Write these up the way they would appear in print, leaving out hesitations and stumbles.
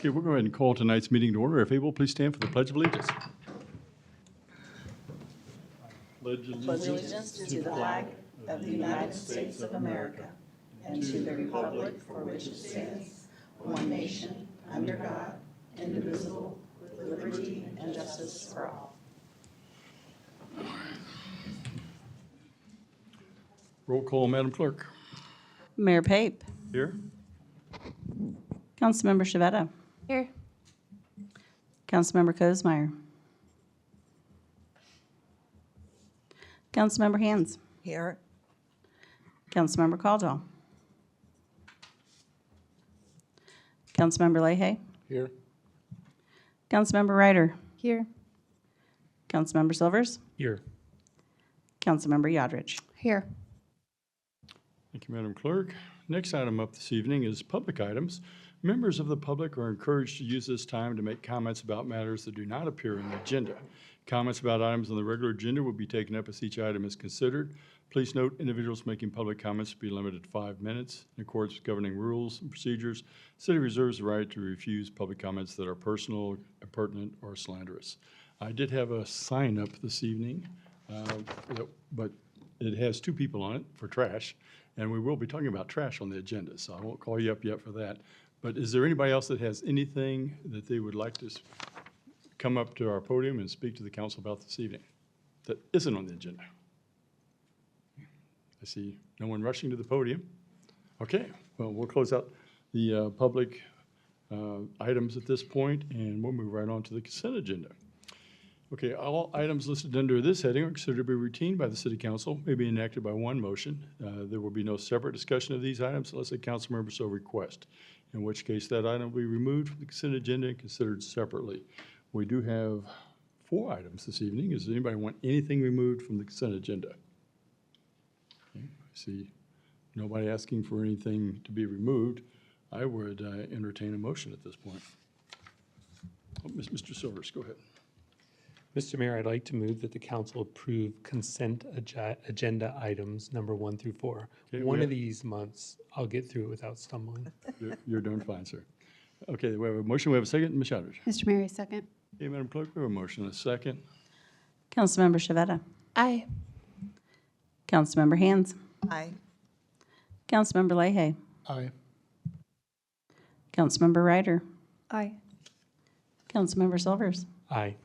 Okay, we'll go ahead and call tonight's meeting to order. If able, please stand for the Pledge of Allegiance. Pledge allegiance to the flag of the United States of America and to the republic for which it stands, one nation, under God, indivisible, with liberty and justice for all. Roll call, Madam Clerk. Mayor Pape. Here. Councilmember Shavetta. Here. Councilmember Kozmeyer. Councilmember Hands. Here. Councilmember Caldwell. Councilmember Leahy. Here. Councilmember Ryder. Here. Councilmember Silvers. Here. Councilmember Yodridge. Here. Thank you, Madam Clerk. Next item up this evening is public items. Members of the public are encouraged to use this time to make comments about matters that do not appear in the agenda. Comments about items on the regular agenda will be taken up as each item is considered. Please note, individuals making public comments will be limited to 5 minutes. In accordance with governing rules and procedures, the city reserves the right to refuse public comments that are personal, impertinent, or slanderous. I did have a sign up this evening, but it has 2 people on it for trash, and we will be talking about trash on the agenda, so I won't call you up yet for that. But is there anybody else that has anything that they would like to come up to our podium and speak to the council about this evening that isn't on the agenda? I see no one rushing to the podium. Okay, well, we'll close out the public items at this point, and we'll move right on to the consent agenda. Okay, all items listed under this heading are considered to be routine by the City Council, may be enacted by one motion. There will be no separate discussion of these items unless a council member so request, in which case that item will be removed from the consent agenda and considered separately. We do have 4 items this evening. Does anybody want anything removed from the consent agenda? Okay, I see nobody asking for anything to be removed. I would entertain a motion at this point. Oh, Mr. Silvers, go ahead. Mr. Mayor, I'd like to move that the council approve consent agenda items number 1 through 4. Okay, One of these months, I'll get through it without stumbling. You're doing fine, sir. Okay, we have a motion. We have a second. Ms. Yodridge. Mr. Mayor, second. Okay, Madam Clerk, we have a motion and a second. Councilmember Shavetta. Aye. Councilmember Hands. Aye. Councilmember Leahy. Aye. Councilmember Ryder. Aye. Councilmember Silvers. Aye.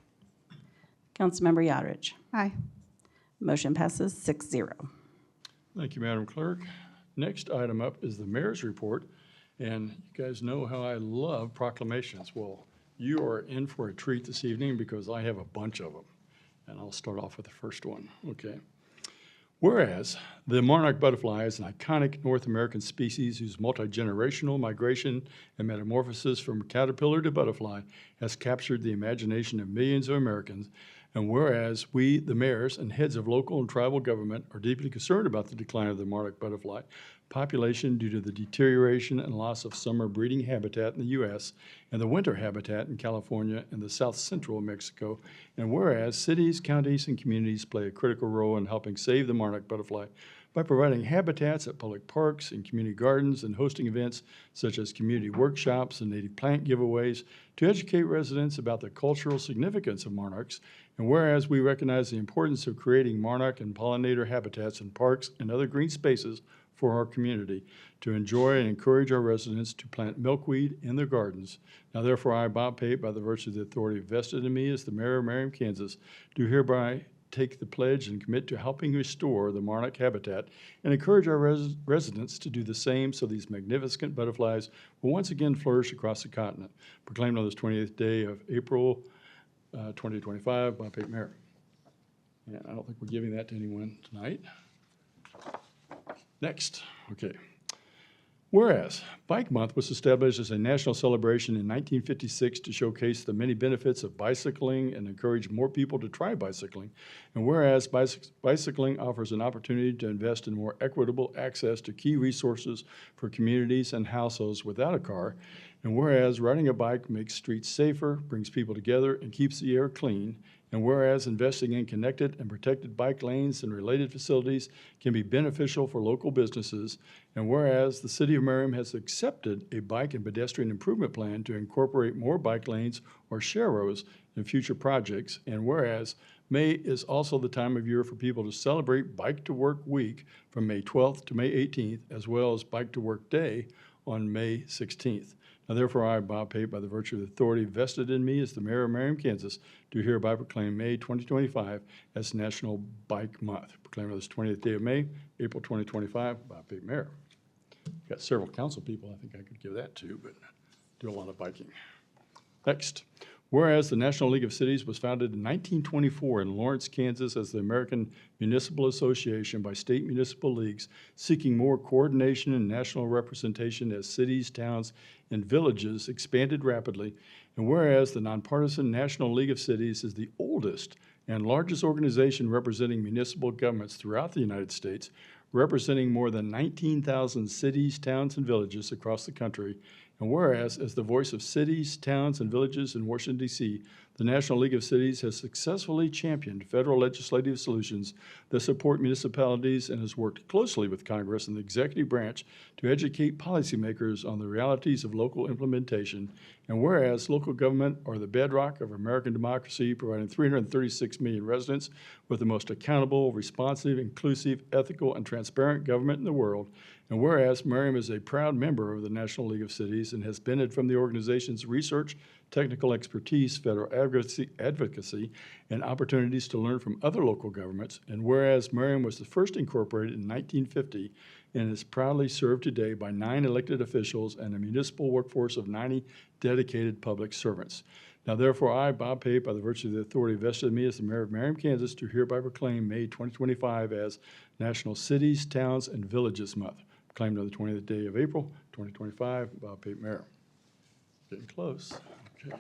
Councilmember Yodridge. Aye. Motion passes 6-0. Thank you, Madam Clerk. Next item up is the mayor's report. And you guys know how I love proclamations. Well, you are in for a treat this evening because I have a bunch of them. And I'll start off with the first one, okay? Whereas the monarch butterfly is an iconic North American species whose multi-generational migration and metamorphosis from caterpillar to butterfly has captured the imagination of millions of Americans, and whereas we, the mayors and heads of local and tribal government, are deeply concerned about the decline of the monarch butterfly population due to the deterioration and loss of summer breeding habitat in the U.S. and the winter habitat in California and the south central Mexico, and whereas cities, counties, and communities play a critical role in helping save the monarch butterfly by providing habitats at public parks and community gardens and hosting events such as community workshops and native plant giveaways to educate residents about the cultural significance of monarchs, and whereas we recognize the importance of creating monarch and pollinator habitats in parks and other green spaces for our community to enjoy and encourage our residents to plant milkweed in their gardens. Now therefore I, Bob Pape, by the virtue of the authority vested in me as the mayor of Merriam, Kansas, do hereby take the pledge and commit to helping restore the monarch habitat and encourage our residents to do the same so these magnificent butterflies will once again flourish across the continent. Proclaimed on this 28th day of April 2025 by Pape Mayor. And I don't think we're giving that to anyone tonight. Next, okay. Whereas Bike Month was established as a national celebration in 1956 to showcase the many benefits of bicycling and encourage more people to try bicycling, and whereas bicycling offers an opportunity to invest in more equitable access to key resources for communities and households without a car, And whereas riding a bike makes streets safer, brings people together, and keeps the air clean, and whereas investing in connected and protected bike lanes and related facilities can be beneficial for local businesses, and whereas the City of Merriam has accepted a bike and pedestrian improvement plan to incorporate more bike lanes or share roads in future projects, and whereas May is also the time of year for people to celebrate Bike to Work Week from May 12th to May 18th, as well as Bike to Work Day on May 16th. Now therefore, I, Bob Pape, by the virtue of the authority vested in me as the mayor of Merriam, Kansas, do hereby proclaim May 2025 as National Bike Month. Proclaim this 20th day of May, April 2025, Bob Pape, Mayor. Got several council people I think I could give that to, but do a lot of biking. Next. Whereas the National League of Cities was founded in 1924 in Lawrence, Kansas as the American Municipal Association by state municipal leagues seeking more coordination and national representation as cities, towns, and villages expanded rapidly, and whereas the nonpartisan National League of Cities is the oldest and largest organization representing municipal governments throughout the United States, representing more than 19,000 cities, towns, and villages across the country, and whereas, as the voice of cities, towns, and villages in Washington, D.C., the National League of Cities has successfully championed federal legislative solutions that support municipalities and has worked closely with Congress and the executive branch to educate policymakers on the realities of local implementation. And whereas local government are the bedrock of American democracy, providing 336 million residents with the most accountable, responsive, inclusive, ethical, and transparent government in the world. And whereas Merriam is a proud member of the National League of Cities and has benefited from the organization's research, technical expertise, federal advocacy, and opportunities to learn from other local governments. And whereas Merriam was the first incorporated in 1950 and is proudly served today by 9 elected officials and a municipal workforce of 90 dedicated public servants. Now, therefore, I, Bob Pape, by the virtue of the authority vested in me as the mayor of Merriam, Kansas, do hereby proclaim May 2025 as National Cities, Towns, and Villages Month. Proclaimed on the 20th day of April, 2025, Bob Pape, Mayor. Getting close. Okay.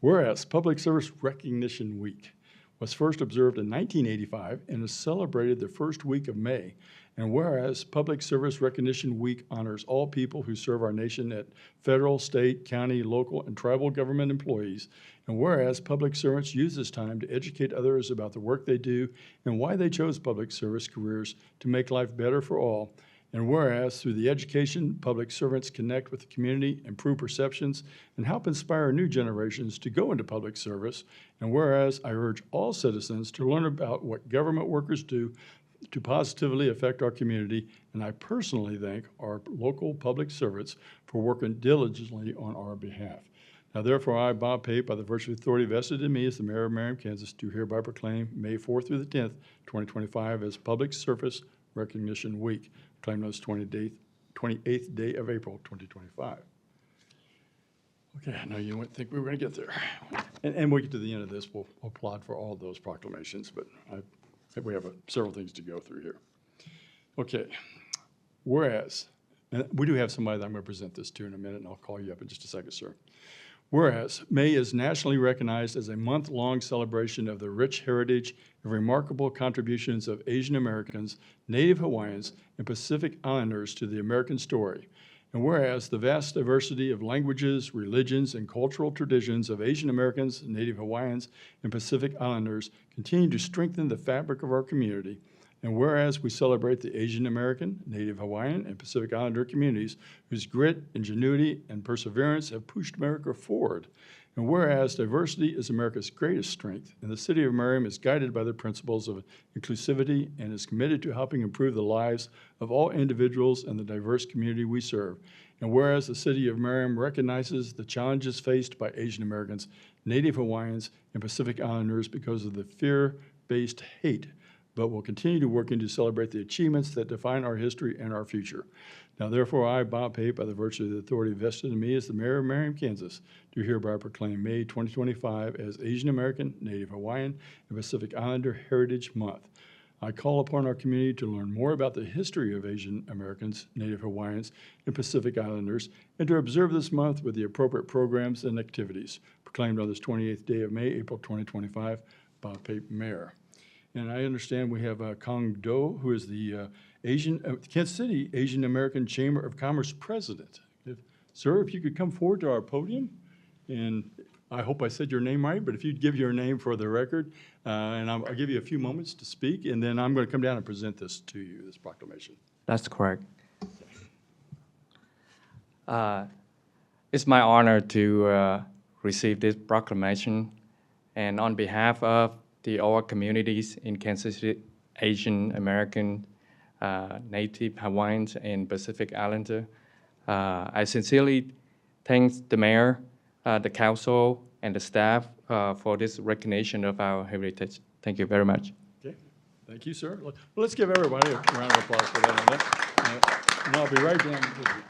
Whereas Public Service Recognition Week was first observed in 1985 and is celebrated the first week of May. And whereas Public Service Recognition Week honors all people who serve our nation at federal, state, county, local, and tribal government employees. And whereas public servants use this time to educate others about the work they do and why they chose public service careers to make life better for all. And whereas through the education, public servants connect with the community, improve perceptions, and help inspire new generations to go into public service. And whereas I urge all citizens to learn about what government workers do to positively affect our community, and I personally thank our local public servants for working diligently on our behalf. Now, therefore, I, Bob Pape, by the virtue of authority vested in me as the mayor of Merriam, Kansas, do hereby proclaim May 4th through the 10th, 2025 as Public Service Recognition Week. Claim those 28th day of April, 2025. Okay, I know you wouldn't think we were going to get there. And we'll get to the end of this. We'll applaud for all of those proclamations, but I think we have several things to go through here. Okay, whereas, and we do have somebody that I'm going to present this to in a minute, and I'll call you up in just a second, sir. Whereas May is nationally recognized as a month-long celebration of the rich heritage and remarkable contributions of Asian Americans, Native Hawaiians, and Pacific Islanders to the American story. And whereas the vast diversity of languages, religions, and cultural traditions of Asian Americans, Native Hawaiians, and Pacific Islanders continue to strengthen the fabric of our community. And whereas we celebrate the Asian American, Native Hawaiian, and Pacific Islander communities whose grit, ingenuity, and perseverance have pushed America forward. And whereas diversity is America's greatest strength, and the city of Merriam is guided by the principles of inclusivity and is committed to helping improve the lives of all individuals and the diverse community we serve. And whereas the city of Merriam recognizes the challenges faced by Asian Americans, Native Hawaiians, and Pacific Islanders because of the fear-based hate, but will continue to work to celebrate the achievements that define our history and our future. Now, therefore, I, Bob Pape, by the virtue of the authority vested in me as the mayor of Merriam, Kansas, do hereby proclaim May 2025 as Asian American, Native Hawaiian, and Pacific Islander Heritage Month. I call upon our community to learn more about the history of Asian Americans, Native Hawaiians, and Pacific Islanders, and to observe this month with the appropriate programs and activities. Proclaimed on this 28th day of May, April 2025, Bob Pape, Mayor. And I understand we have Kong Do, who is the Kansas City Asian American Chamber of Commerce President. Sir, if you could come forward to our podium, and I hope I said your name right, but if you'd give your name for the record, and I'll give you a few moments to speak, and then I'm going to come down and present this to you, this proclamation. That's correct. It's my honor to receive this proclamation, and on behalf of all communities in Kansas City, Asian American, Native Hawaiians, and Pacific Islander, I sincerely thank the mayor, the council, and the staff for this recognition of our heritage. Thank you very much. Okay, thank you, sir. Well, let's give everybody a round of applause for that. And I'll be right down with you.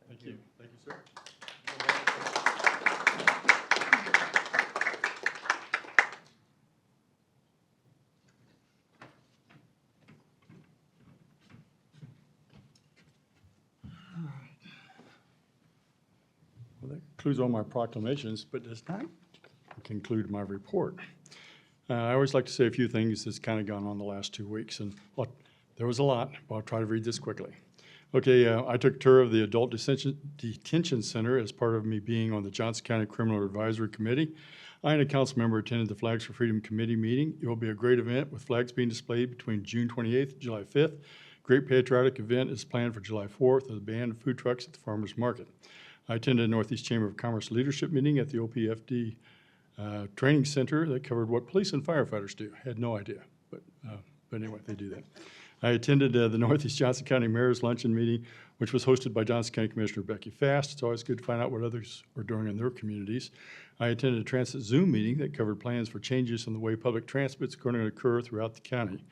Thank you. Thank you, sir. Well, that concludes all my proclamations, but does not conclude my report. I always like to say a few things that's kind of gone on the last 2 weeks, and well, there was a lot, but I'll try to read this quickly. Okay, I took a tour of the Adult Detention Center as part of me being on the Johnson County Criminal Advisory Committee. I and a council member attended the Flags for Freedom Committee meeting. It will be a great event with flags being displayed between June 28th and July 5th. Great patriotic event is planned for July 4th with a band of food trucks at the farmers market. I attended a Northeast Chamber of Commerce leadership meeting at the OPFD training center that covered what police and firefighters do. Had no idea, but anyway, they do that. I attended the Northeast Johnson County Mayor's Luncheon Meeting, which was hosted by Johnson County Commissioner Becky Fast. It's always good to find out what others are doing in their communities. I attended a transit Zoom meeting that covered plans for changes in the way public transit is going to occur throughout the county.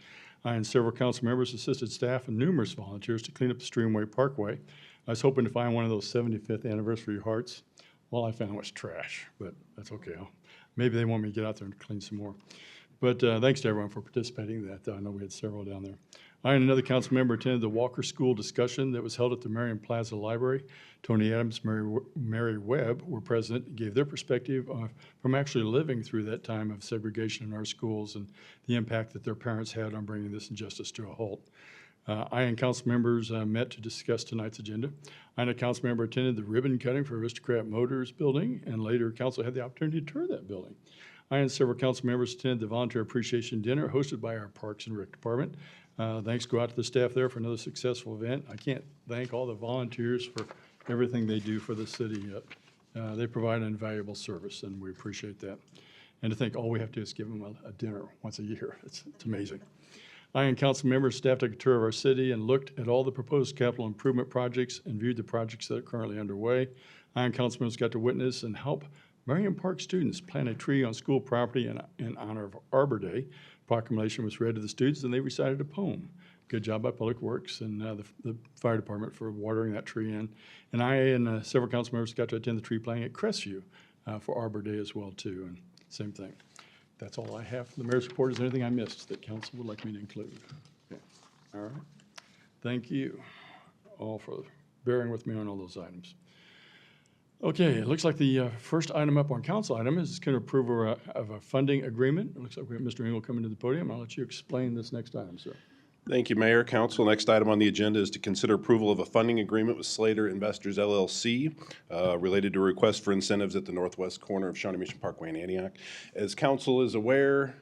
I and several council members assisted staff and numerous volunteers to clean up the Streamway Parkway. I was hoping to find one of those 75th anniversary hearts. All I found was trash, but that's okay. Maybe they want me to get out there and clean some more. But thanks to everyone for participating in that. I know we had several down there. I and another council member attended the Walker School discussion that was held at the Merriam Plaza Library. Tony Adams, Mary Webb were present and gave their perspective from actually living through that time of segregation in our schools and the impact that their parents had on bringing this injustice to a halt. I and council members met to discuss tonight's agenda. I and a council member attended the ribbon cutting for Aristocrat Motors building, and later council had the opportunity to tour that building. I and several council members attended the volunteer appreciation dinner hosted by our Parks and Rec Department. Thanks go out to the staff there for another successful event. I can't thank all the volunteers for everything they do for the city. They provide an invaluable service, and we appreciate that. And to think all we have to do is give them a dinner once a year. It's amazing. I and council members, staff took a tour of our city and looked at all the proposed capital improvement projects and viewed the projects that are currently underway. I and council members got to witness and help Merriam Park students plant a tree on school property in honor of Arbor Day. Proclamation was read to the students and they recited a poem. Good job by Public Works and the fire department for watering that tree in. And I and several council members got to attend the tree planting at Crestview for Arbor Day as well too, and same thing. That's all I have for the mayor's report. Is there anything I missed that council would like me to include? Okay. All right. Thank you all for bearing with me on all those items. Okay, it looks like the first item up on council item is going to approve of a funding agreement. It looks like we have Mr. Engel coming to the podium. I'll let you explain this next item, sir. Thank you, Mayor, Council. Next item on the agenda is to consider approval of a funding agreement with Slater Investors LLC related to a request for incentives at the northwest corner of Shawnee Mission Parkway in Antioch. As council is aware,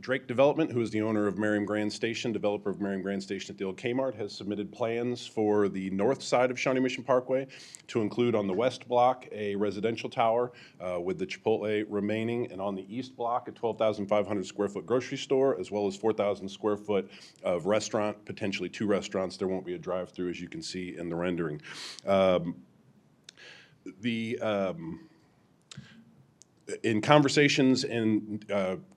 Drake Development, who is the owner of Merriam Grand Station, developer of Merriam Grand Station at the old Kmart, has submitted plans for the north side of Shawnee Mission Parkway to include on the west block a residential tower with the Chipotle remaining, and on the east block a 12,500 square foot grocery store, as well as 4,000 square foot of restaurant, potentially 2 restaurants. There won't be a drive-through, as you can see in the rendering. In conversations and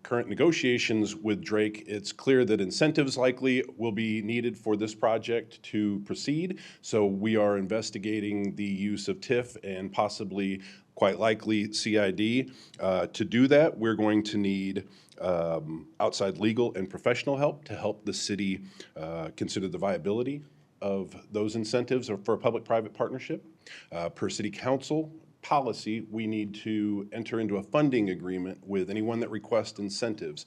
current negotiations with Drake, it's clear that incentives likely will be needed for this project to proceed. So we are investigating the use of TIF and possibly, quite likely, CID. To do that, we're going to need outside legal and professional help to help the city consider the viability of those incentives or for a public-private partnership. Per city council policy, we need to enter into a funding agreement with anyone that requests incentives.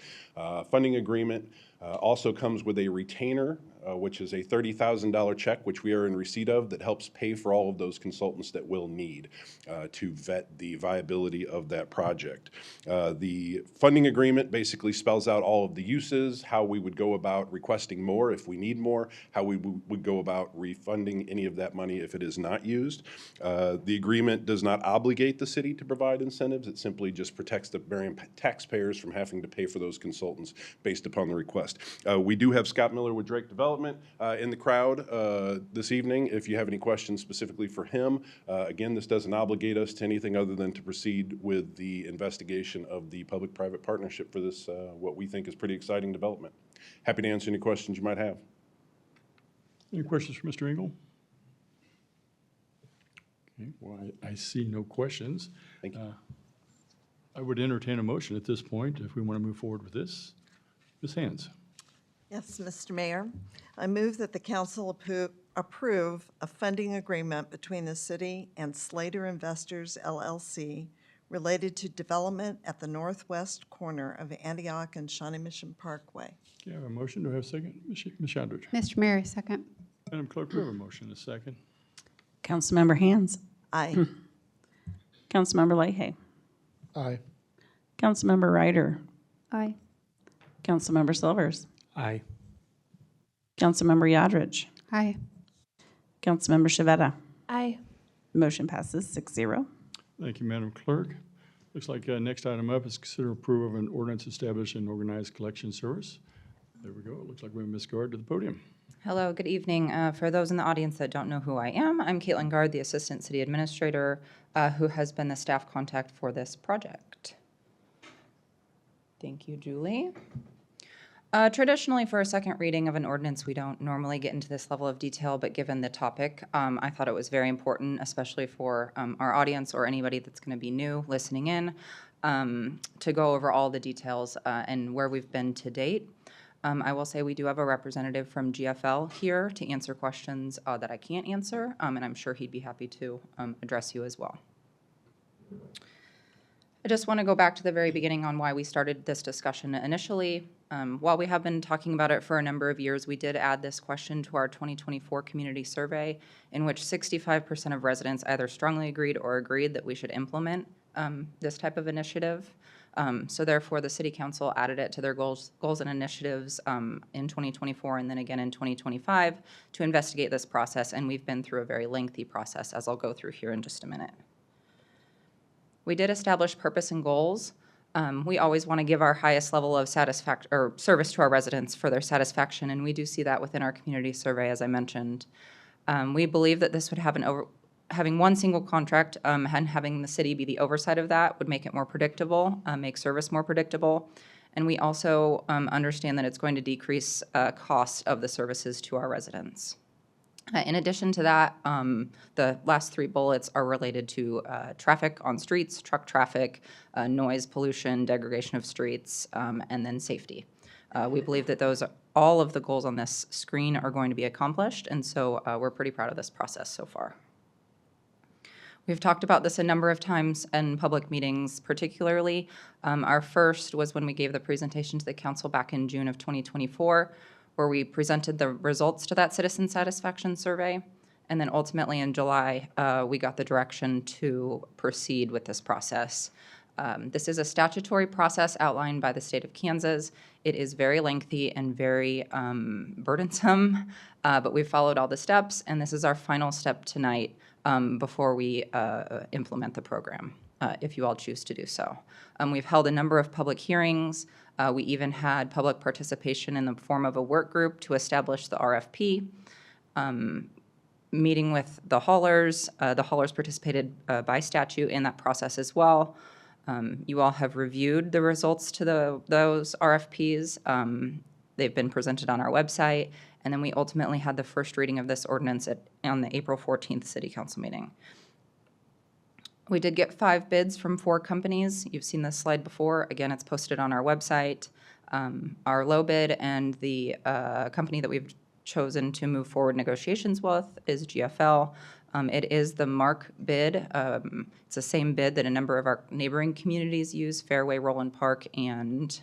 Funding agreement also comes with a retainer, which is a $30,000 check, which we are in receipt of, that helps pay for all of those consultants that we'll need to vet the viability of that project. The funding agreement basically spells out all of the uses, how we would go about requesting more if we need more, how we would go about refunding any of that money if it is not used. The agreement does not obligate the city to provide incentives. It simply just protects the Merriam taxpayers from having to pay for those consultants based upon the request. We do have Scott Miller with Drake Development in the crowd this evening. If you have any questions specifically for him, again, this doesn't obligate us to anything other than to proceed with the investigation of the public-private partnership for this, what we think is pretty exciting development. Happy to answer any questions you might have. Any questions for Mr. Engel? Okay, well, I see no questions. Thank you. I would entertain a motion at this point if we want to move forward with this. Ms. Hands. Yes, Mr. Mayor. I move that the council approve a funding agreement between the city and Slater Investors, LLC, related to development at the northwest corner of Antioch and Shawnee Mission Parkway. Okay, I have a motion. Do I have a second? Ms. Shadridge. Mr. Mayor, I second. Madam Clerk, we have a motion, a second. Councilmember Hands. Aye. Councilmember Leahy. Aye. Councilmember Ryder. Aye. Councilmember Silvers. Aye. Councilmember Yodridge. Aye. Councilmember Shavetta. Aye. Motion passes 6-0. Thank you, Madam Clerk. Looks like next item up is consider approval of an ordinance establishing an organized collection service. There we go. It looks like we have Ms. Guard to the podium. Hello, good evening. For those in the audience that don't know who I am, I'm Caitlin Gard, the Assistant City Administrator, who has been the staff contact for this project. Thank you, Julie. Traditionally, for a second reading of an ordinance, we don't normally get into this level of detail, but given the topic, I thought it was very important, especially for our audience or anybody that's going to be new listening in, to go over all the details and where we've been to date. I will say we do have a representative from GFL here to answer questions that I can't answer, and I'm sure he'd be happy to address you as well. I just want to go back to the very beginning on why we started this discussion initially. While we have been talking about it for a number of years, we did add this question to our 2024 community survey, in which 65% of residents either strongly agreed or agreed that we should implement this type of initiative. So therefore, the City Council added it to their goals and initiatives in 2024 and then again in 2025 to investigate this process, and we've been through a very lengthy process, as I'll go through here in just a minute. We did establish purpose and goals. We always want to give our highest level of service to our residents for their satisfaction, and we do see that within our community survey, as I mentioned. We believe that this would have having one single contract and having the city be the oversight of that would make it more predictable, make service more predictable. And we also understand that it's going to decrease costs of the services to our residents. In addition to that, the last three bullets are related to traffic on streets, truck traffic, noise pollution, degradation of streets, and then safety. We believe that all of the goals on this screen are going to be accomplished, and so we're pretty proud of this process so far. We've talked about this a number of times in public meetings, particularly. Our first was when we gave the presentation to the council back in June of 2024, where we presented the results to that citizen satisfaction survey. And then ultimately in July, we got the direction to proceed with this process. This is a statutory process outlined by the state of Kansas. It is very lengthy and very burdensome, but we've followed all the steps, and this is our final step tonight before we implement the program, if you all choose to do so. We've held a number of public hearings. We even had public participation in the form of a work group to establish the RFP. Meeting with the haulers. The haulers participated by statute in that process as well. You all have reviewed the results to those RFPs. They've been presented on our website, and then we ultimately had the first reading of this ordinance on the April 14th City Council meeting. We did get 5 bids from 4 companies. You've seen this slide before. Again, it's posted on our website. Our low bid and the company that we've chosen to move forward negotiations with is GFL. It is the MARC bid. It's the same bid that a number of our neighboring communities use, Fairway, Roland Park, and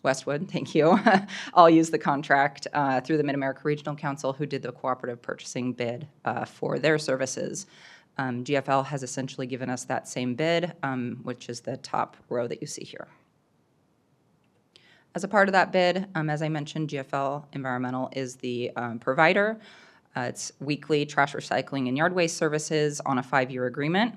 Westwood, thank you. I'll use the contract through the Mid-America Regional Council, who did the cooperative purchasing bid for their services. GFL has essentially given us that same bid, which is the top row that you see here. As a part of that bid, as I mentioned, GFL Environmental is the provider. It's weekly trash recycling and yard waste services on a 5-year agreement.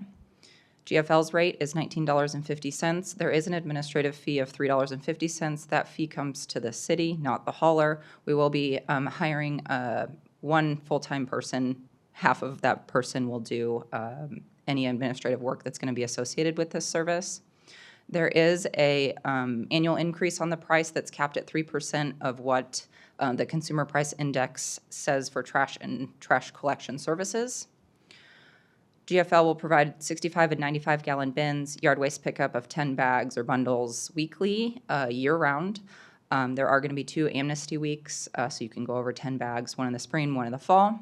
GFL's rate is $19.50. There is an administrative fee of $3.50. That fee comes to the city, not the hauler. We will be hiring 1 full-time person. Half of that person will do any administrative work that's going to be associated with this service. There is a annual increase on the price that's capped at 3% of what the Consumer Price Index says for trash and trash collection services. GFL will provide 65 and 95-gallon bins, yard waste pickup of 10 bags or bundles weekly, year-round. There are going to be 2 amnesty weeks, so you can go over 10 bags, one in the spring, one in the fall.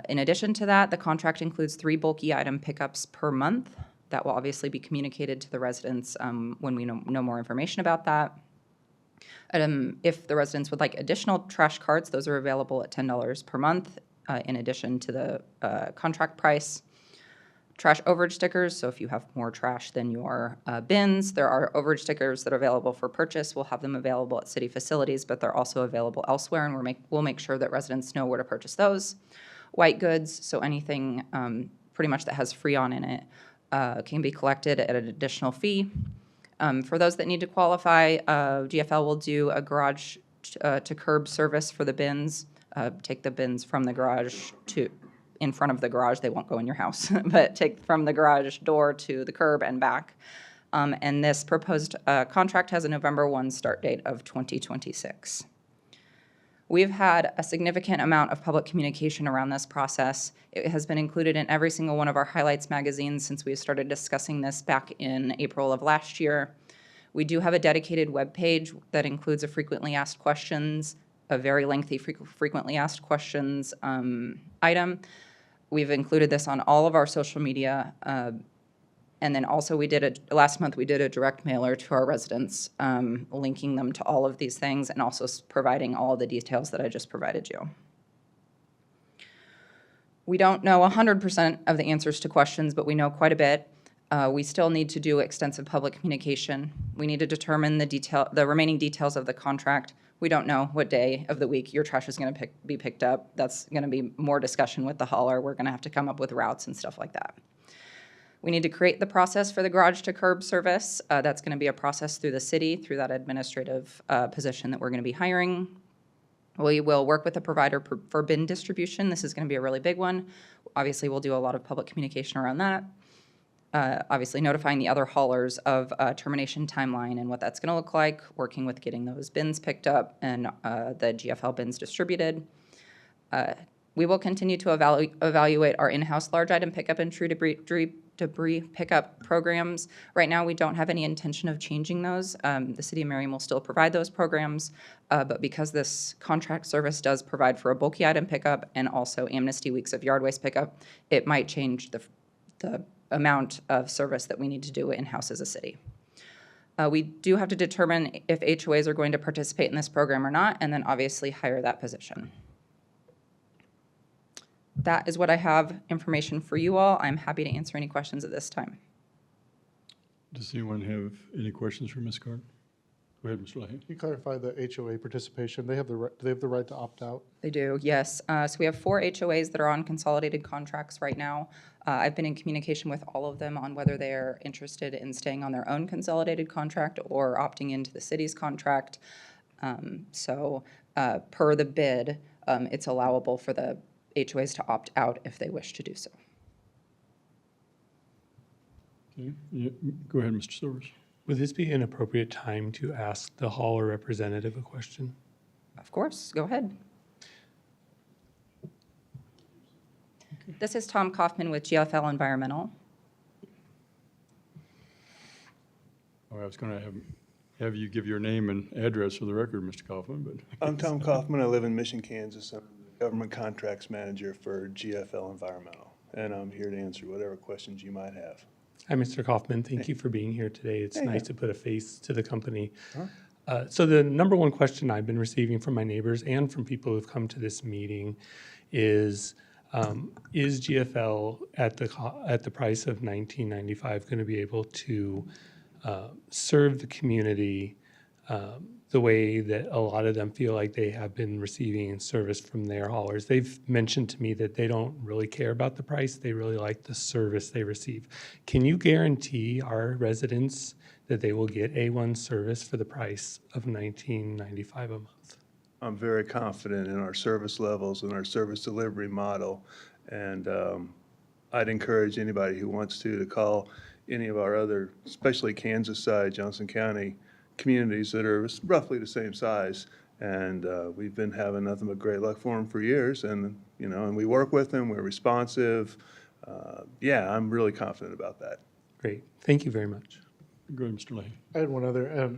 In addition to that, the contract includes 3 bulky item pickups per month. That will obviously be communicated to the residents when we know more information about that. If the residents would like additional trash carts, those are available at $10 per month in addition to the contract price. Trash overage stickers, so if you have more trash than your bins, there are overage stickers that are available for purchase. We'll have them available at city facilities, but they're also available elsewhere, and we'll make sure that residents know where to purchase those. White goods, so anything pretty much that has Freon in it, can be collected at an additional fee. For those that need to qualify, GFL will do a garage to curb service for the bins. Take the bins from the garage to in front of the garage. They won't go in your house, but take from the garage door to the curb and back. And this proposed contract has a November 1 start date of 2026. We've had a significant amount of public communication around this process. It has been included in every single one of our highlights magazines since we started discussing this back in April of last year. We do have a dedicated webpage that includes a frequently asked questions, a very lengthy frequently asked questions item. We've included this on all of our social media. And then also last month we did a direct mailer to our residents, linking them to all of these things and also providing all of the details that I just provided you. We don't know 100% of the answers to questions, but we know quite a bit. We still need to do extensive public communication. We need to determine the remaining details of the contract. We don't know what day of the week your trash is going to be picked up. That's going to be more discussion with the hauler. We're going to have to come up with routes and stuff like that. We need to create the process for the garage to curb service. That's going to be a process through the city, through that administrative position that we're going to be hiring. We will work with the provider for bin distribution. This is going to be a really big one. Obviously, we'll do a lot of public communication around that. Obviously, notifying the other haulers of termination timeline and what that's going to look like, working with getting those bins picked up and the GFL bins distributed. We will continue to evaluate our in-house large item pickup and true debris pickup programs. Right now, we don't have any intention of changing those. The City of Merriam will still provide those programs, but because this contract service does provide for a bulky item pickup and also amnesty weeks of yard waste pickup, it might change the amount of service that we need to do in-house as a city. We do have to determine if HOAs are going to participate in this program or not, and then obviously hire that position. That is what I have information for you all. I'm happy to answer any questions at this time. Does anyone have any questions for Ms. Carter? Go ahead, Mr. Leahy. Can you clarify the HOA participation? Do they have the right to opt out? They do, yes. So we have 4 HOAs that are on consolidated contracts right now. I've been in communication with all of them on whether they're interested in staying on their own consolidated contract or opting into the city's contract. Per the bid, it's allowable for the HOAs to opt out if they wish to do so. Okay, go ahead, Mr. Silvers. Would this be an appropriate time to ask the hauler representative a question? Of course, go ahead. This is Tom Kaufman with GFL Environmental. Oh, I was going to have you give your name and address for the record, Mr. Kaufman, but. I'm Tom Kaufman. I live in Mission, Kansas. I'm the Government Contracts Manager for GFL Environmental, and I'm here to answer whatever questions you might have. Hi, Mr. Kaufman. Thank you for being here today. It's Hey, nice yeah. to put a face to the company. So the number one question I've been receiving from my neighbors and from people who've come to this meeting is GFL at the price of $19.95 going to be able to serve the community the way that a lot of them feel like they have been receiving service from their haulers? They've mentioned to me that they don't really care about the price. They really like the service they receive. Can you guarantee our residents that they will get A1 service for the price of $19.95 a month? I'm very confident in our service levels and our service delivery model, and I'd encourage anybody who wants to call any of our other, especially Kansas side, Johnson County communities that are roughly the same size. And we've been having nothing but great luck for them for years. And, you know, and we work with them, we're responsive. Yeah, I'm really confident about that. Great. Thank you very much. Go ahead, Mr. Leahy. I had one other.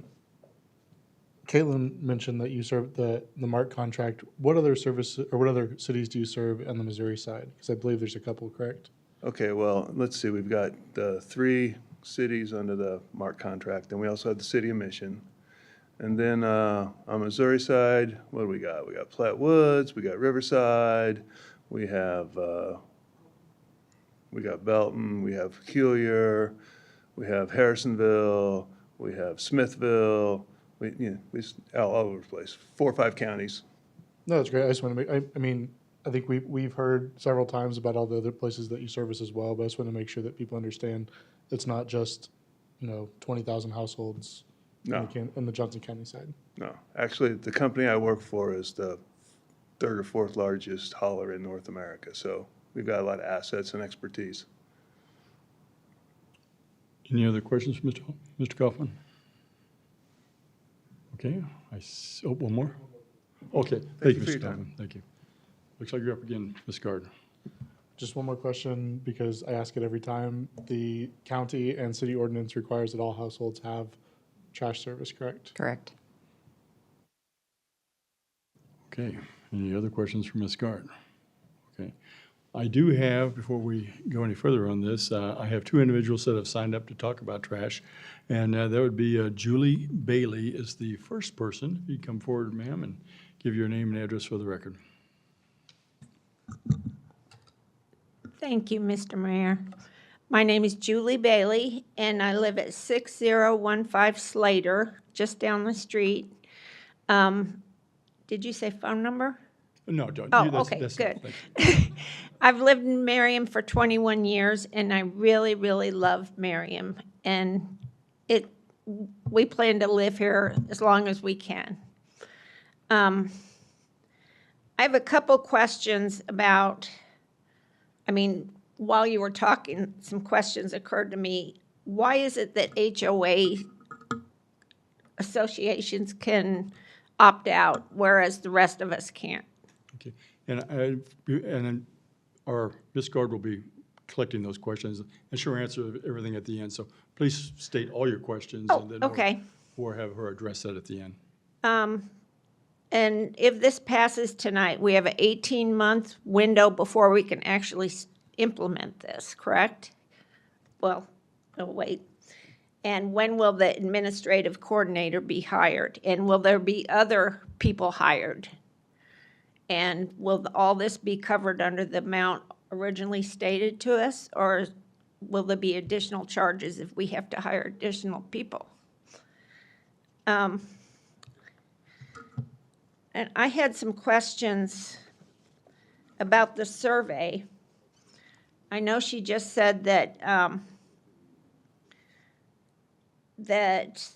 Caitlin mentioned that you serve the MARC contract. What other service or what other cities do you serve on the Missouri side? Because I believe there's a couple, correct? Okay, well, let's see, we've got 3 cities under the MARC contract, and we also have the city of Mission. And then on Missouri side, what do we got? We got Platte Woods, we got Riverside, we have Belton, we have Peculiar, we have Harrisonville, we have Smithville, we all over the place, 4 or 5 counties. No, that's great. I just want to make, I mean, I think we've heard several times about all the other places that you service as well, but I just want to make sure that people understand it's not just, 20,000 households No. in the Johnson County side. No, actually, the company I work for is the 3rd or 4th largest hauler in North America, so we've got a lot of assets and expertise. Any other questions for Mr. Kaufman? Okay, one more? Okay, thank you, you for your Mr. time. Kaufman. Thank you. Looks like you're up again, Ms. Gardner. Just one more question, because I ask it every time. The county and city ordinance requires that all households have trash service, correct? Correct. Okay, any other questions for Ms. Gardner? Okay, I do have, before we go any further on this, I have 2 individuals that have signed up to talk about trash, and that would be Julie Bailey is the first person. If you come forward, ma'am, and give your name and address for the record. Thank you, Mr. Mayor. My name is Julie Bailey, and I live at 6015 Slater, just down the street. Did you say phone number? No, don't. Oh, that's- okay, that's good. not- thank you. I've lived in Merriam for 21 years, and I really, really love Merriam. And we plan to live here as long as we can. I have a couple questions about, while you were talking, some questions occurred to me. Why is it that HOA associations can opt out, whereas the rest of us can't? Okay, and then our Ms. Gard will be collecting those questions, and she'll answer everything at the end. So please state all your questions. Oh, and then okay. Or have her address that at the end. And if this passes tonight, we have an 18-month window before we can actually implement this, correct? Well, oh, wait. And when will the administrative coordinator be hired? And will there be other people hired? And will all this be covered under the amount originally stated to us? Or will there be additional charges if we have to hire additional people? And I had some questions about the survey. I know she just said that that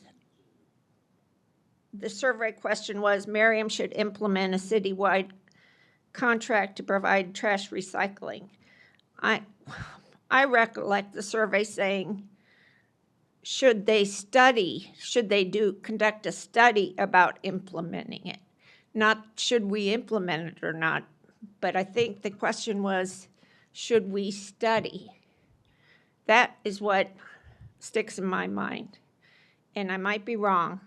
the survey question was Merriam should implement a citywide contract to provide trash recycling. I recollect the survey saying should they conduct a study about implementing it? Not should we implement it or not, but I think the question was, should we study? That is what sticks in my mind. And I might be wrong,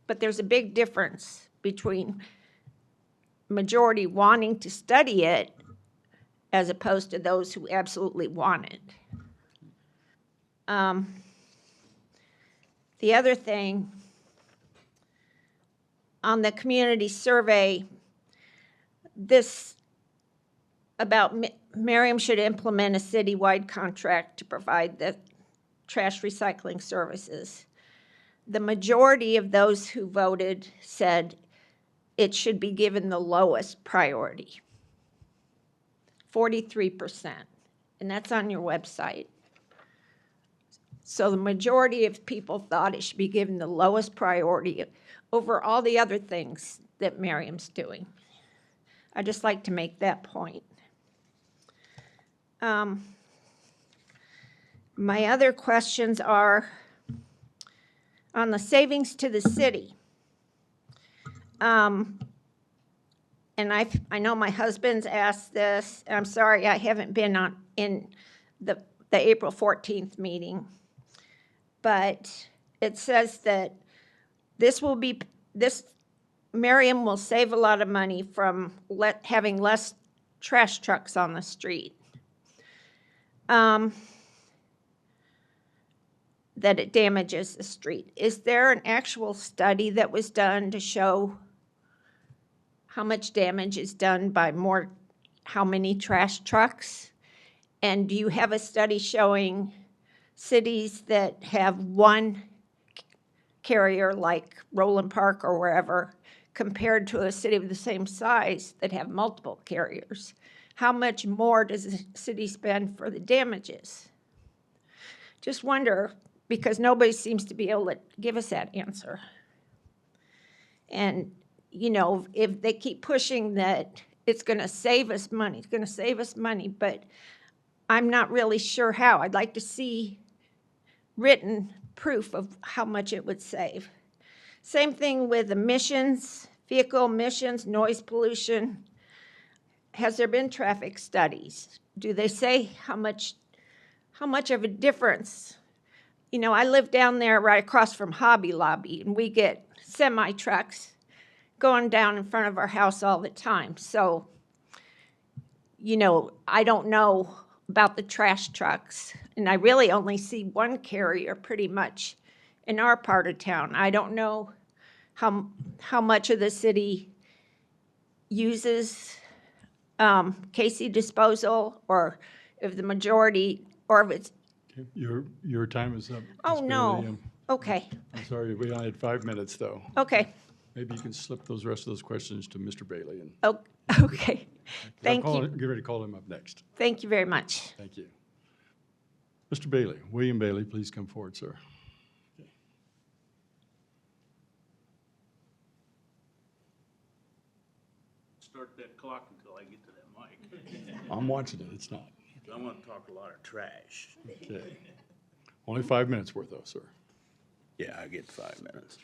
but there's a big difference between majority wanting to study it as opposed to those who absolutely want it. The other thing, on the community survey, this about Merriam should implement a citywide contract to provide the trash recycling services. The majority of those who voted said it should be given the lowest priority, 43%, and that's on your website. So the majority of people thought it should be given the lowest priority over all the other things that Merriam's doing. I'd just like to make that point. My other questions are on the savings to the city. And I know my husband's asked this, and I'm sorry I haven't been in the April 14th meeting, but it says that Merriam will save a lot of money from having less trash trucks on the street. That it damages the street. Is there an actual study that was done to show how much damage is done by how many trash trucks? And do you have a study showing cities that have one carrier like Roland Park or wherever compared to a city of the same size that have multiple carriers? How much more does the city spend for the damages? Just wonder, because nobody seems to be able to give us that answer. And, you know, if they keep pushing that it's going to save us money, it's going to save us money, but I'm not really sure how. I'd like to see written proof of how much it would save. Same thing with emissions, vehicle emissions, noise pollution. Has there been traffic studies? Do they say how much of a difference? You know, I live down there right across from Hobby Lobby, and we get semi-trucks going down in front of our house all the time. So, you know, I don't know about the trash trucks, and I really only see one carrier pretty much in our part of town. I don't know how much of the city uses Casey disposal, or if the majority, or if it's. Your time is up. Oh, Ms. no. Bailey. Okay. I'm sorry, we only had 5 minutes, though. Okay. Maybe you can slip the rest of those questions to Mr. Bailey. And Oh, okay. Thank you. Get ready to call him up next. Thank you very much. Thank you. Mr. Bailey, William Bailey, please come forward, sir. Okay. Start that clock until I get to that mic. I'm watching it, it's not. I want to talk a lot of trash. Okay. Only 5 minutes worth, though, sir. Yeah, I get 5 minutes.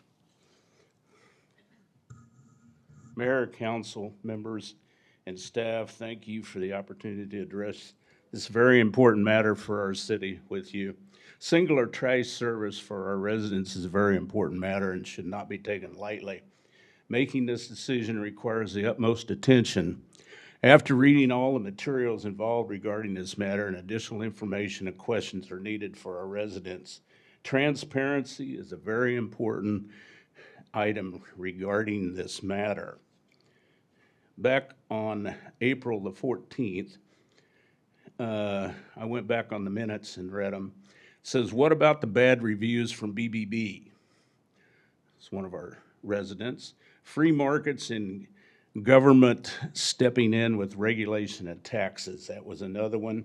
Mayor, council members, and staff, thank you for the opportunity to address this very important matter for our city with you. Singular trash service for our residents is a very important matter and should not be taken lightly. Making this decision requires the utmost attention. After reading all the materials involved regarding this matter, and additional information and questions are needed for our residents, transparency is a very important item regarding this matter. Back on April the 14th, I went back on the minutes and read them. It says, what about the bad reviews from BBB? It's one of our residents. Free markets and government stepping in with regulation and taxes. That was another one.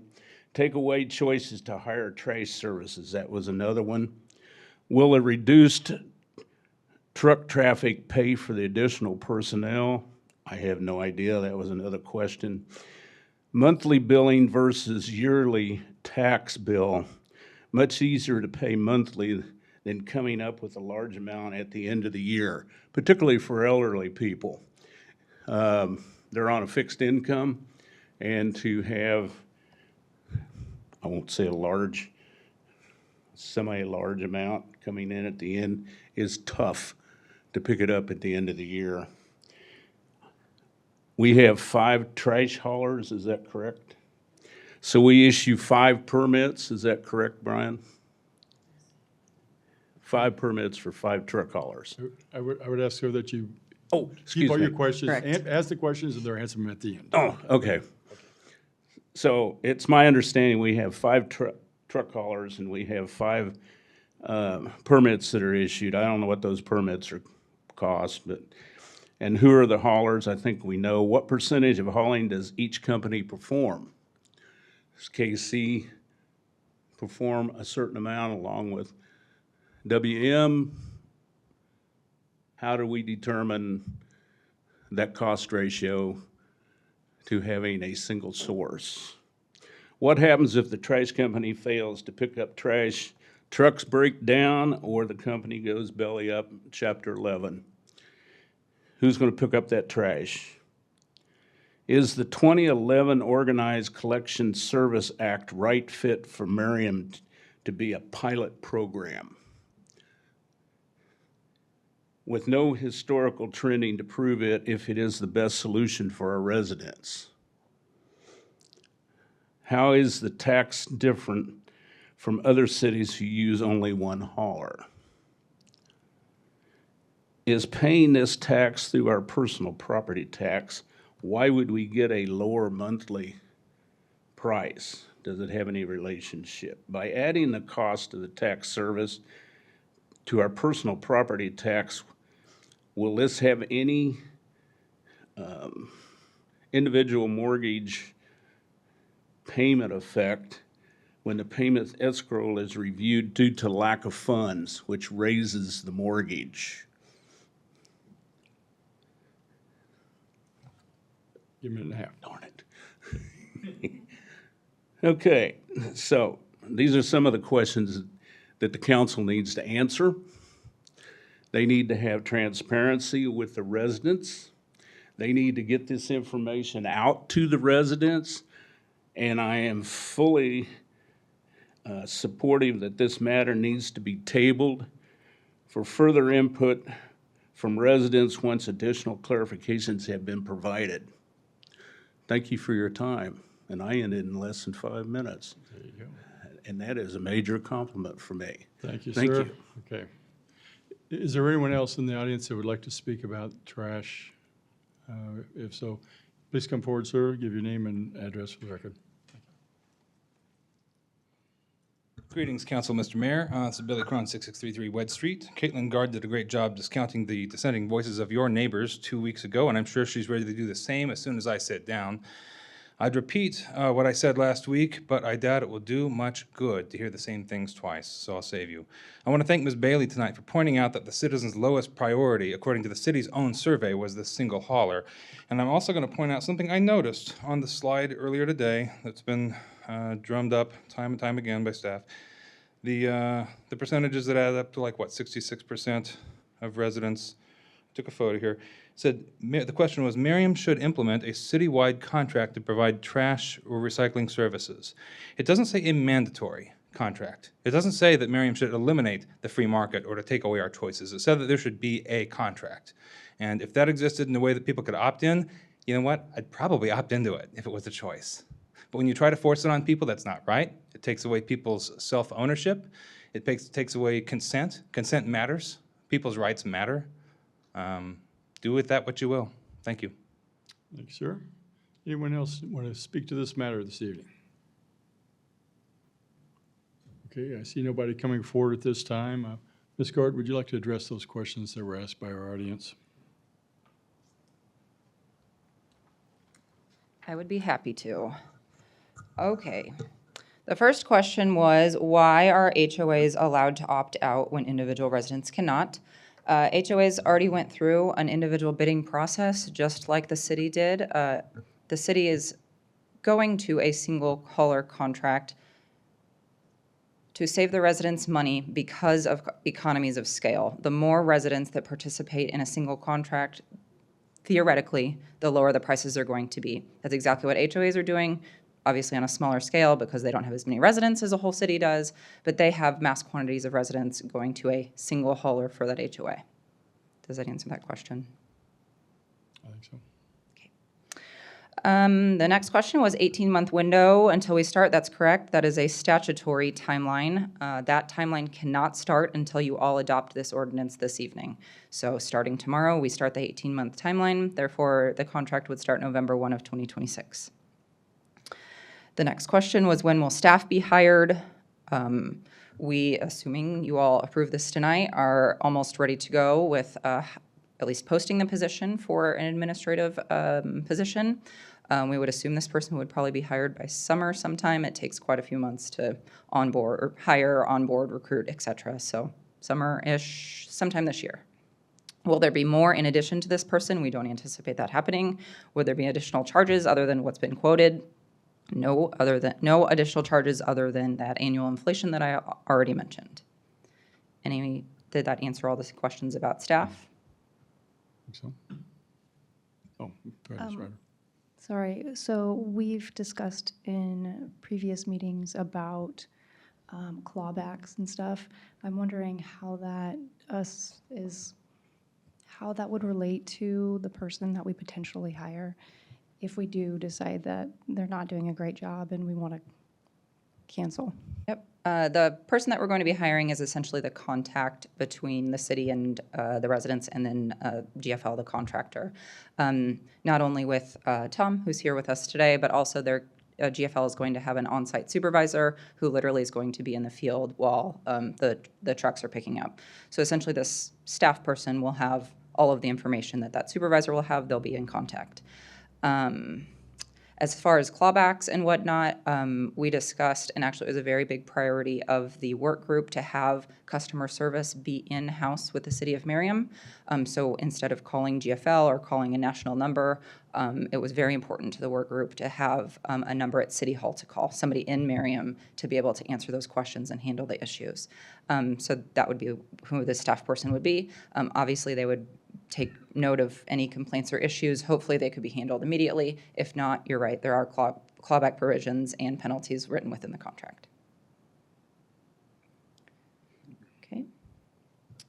Take away choices to hire trash services. That was another one. Will a reduced truck traffic pay for the additional personnel? I have no idea. That was another question. Monthly billing versus yearly tax bill. Much easier to pay monthly than coming up with a large amount at the end of the year, particularly for elderly people. They're on a fixed income, and to have, I won't say a large, semi-large amount coming in at the end is tough to pick it up at the end of the year. We have 5 trash haulers, is that correct? So we issue 5 permits, is that correct, Brian? 5 permits for 5 truck haulers. I would ask her that you Oh, keep excuse all me. your questions, Correct. ask the questions, and they'll answer them at the end. Oh, okay. So it's my understanding we have 5 truck haulers and we have 5 permits that are issued. I don't know what those permits are cost, but, and who are the haulers? I think we know. What percentage of hauling does each company perform? Does KC perform a certain amount along with WM? How do we determine that cost ratio to having a single source? What happens if the trash company fails to pick up trash, trucks break down, or the company goes belly up, Chapter 11? Who's going to pick up that trash? Is the 2011 Organized Collection Service Act right fit for Merriam to be a pilot program? With no historical trending to prove it if it is the best solution for our residents. How is the tax different from other cities who use only one hauler? Is paying this tax through our personal property tax, why would we get a lower monthly price? Does it have any relationship? By adding the cost of the tax service to our personal property tax, will this have any individual mortgage payment effect when the payment escrow is reviewed due to lack of funds, which raises the mortgage? Give me a minute and a half. Darn it. Okay, so these are some of the questions that the council needs to answer. They need to have transparency with the residents. They need to get this information out to the residents. And I am fully supportive that this matter needs to be tabled for further input from residents once additional clarifications have been provided. Thank you for your time. And I ended in less than 5 minutes. There you go. And that is a major compliment for me. Thank you, Thank sir. you. Okay. Is there anyone else in the audience that would like to speak about trash? If so, please come forward, sir. Give your name and address for the record. Greetings, Council, Mr. Mayor. This is Billy Cron, 6633 Wedge Street. Caitlin Gard did a great job discounting the dissenting voices of your neighbors 2 weeks ago, and I'm sure she's ready to do the same as soon as I sit down. I'd repeat what I said last week, but I doubt it will do much good to hear the same things twice, so I'll save you. I want to thank Ms. Bailey tonight for pointing out that the citizens' lowest priority, according to the city's own survey, was the single hauler. And I'm also going to point out something I noticed on the slide earlier today that's been drummed up time and time again by staff. The percentages that add up to like, what, 66% of residents, took a photo here, said, the question was, Merriam should implement a citywide contract to provide trash or recycling services. It doesn't say a mandatory contract. It doesn't say that Merriam should eliminate the free market or to take away our choices. It said that there should be a contract. And if that existed in a way that people could opt in, you know what? I'd probably opt into it if it was a choice. But when you try to force it on people, that's not right. It takes away people's self-ownership. It takes away consent. Consent matters. People's rights matter. Do with that what you will. Thank you. Thank you, sir. Anyone else want to speak to this matter this evening? Okay, I see nobody coming forward at this time. Ms. Gard, would you like to address those questions that were asked by our audience? I would be happy to. Okay. The first question was, why are HOAs allowed to opt out when individual residents cannot? HOAs already went through an individual bidding process, just like the city did. The city is going to a single hauler contract to save the residents money because of economies of scale. The more residents that participate in a single contract, theoretically, the lower the prices are going to be. That's exactly what HOAs are doing, obviously on a smaller scale because they don't have as many residents as a whole city does, but they have mass quantities of residents going to a single hauler for that HOA. Does that answer that question? I think so. The next question was 18-month window until we start. That's correct. That is a statutory timeline. That timeline cannot start until you all adopt this ordinance this evening. So starting tomorrow, we start the 18-month timeline. Therefore, the contract would start November 1 of 2026. The next question was, when will staff be hired? We, assuming you all approve this tonight, are almost ready to go with at least posting the position for an administrative position. We would assume this person would probably be hired by summer sometime. It takes quite a few months to onboard, or hire, onboard, recruit, et cetera. So summer-ish, sometime this year. Will there be more in addition to this person? We don't anticipate that happening. Would there be additional charges other than what's been quoted? No additional charges other than that annual inflation that I already mentioned. Did that answer all the questions about staff? I think so. Oh, go ahead, Ms. Ryder. Sorry, so we've discussed in previous meetings about clawbacks and stuff. I'm wondering how that would relate to the person that we potentially hire if we do decide that they're not doing a great job and we want to cancel. Yep. The person that we're going to be hiring is essentially the contact between the city and the residents, and then GFL, the contractor. Not only with Tom, who's here with us today, but also their GFL is going to have an on-site supervisor who literally is going to be in the field while the trucks are picking up. So essentially this staff person will have all of the information that supervisor will have. They'll be in contact. As far as clawbacks and whatnot, we discussed, and actually it was a very big priority of the work group to have customer service be in-house with the city of Merriam. So instead of calling GFL or calling a national number, it was very important to the work group to have a number at City Hall to call, somebody in Merriam to be able to answer those questions and handle the issues. So that would be who the staff person would be. Obviously, they would take note of any complaints or issues. Hopefully they could be handled immediately. If not, you're right, there are clawback provisions and penalties written within the contract. Okay.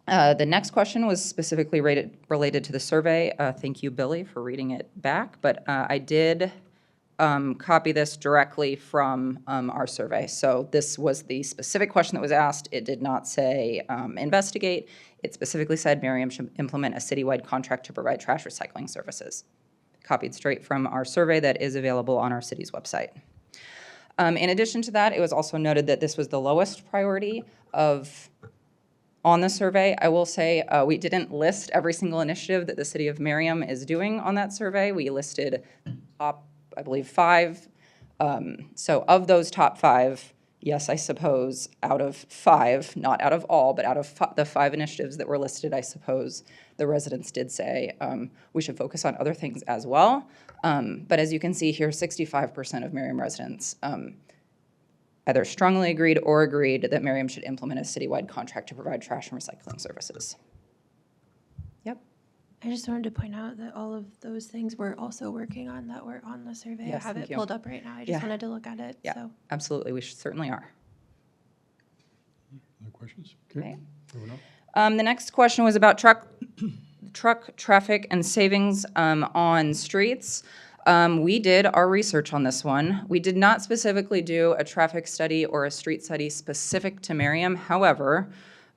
The next question was specifically related to the survey. Thank you, Billy, for reading it back, but I did copy this directly from our survey. So this was the specific question that was asked. It did not say investigate. It specifically said Merriam should implement a citywide contract to provide trash recycling services. Copied straight from our survey that is available on our city's website. In addition to that, it was also noted that this was the lowest priority on the survey. I will say we didn't list every single initiative that the city of Merriam is doing on that survey. We listed top, I believe, 5. So of those top 5, yes, I suppose out of 5, not out of all, but out of the 5 initiatives that were listed, I suppose the residents did say we should focus on other things as well. But as you can see here, 65% of Merriam residents either strongly agreed or agreed that Merriam should implement a citywide contract to provide trash and recycling services. Yep. I just wanted to point out that all of those things we're also working on that were on the survey. Yes, I have thank it you. pulled up right now. I just wanted to look at it. Yeah, So. absolutely. We certainly are. No questions? Okay. Moving on. The next question was about truck traffic and savings on streets. We did our research on this one. We did not specifically do a traffic study or a street study specific to Merriam. However,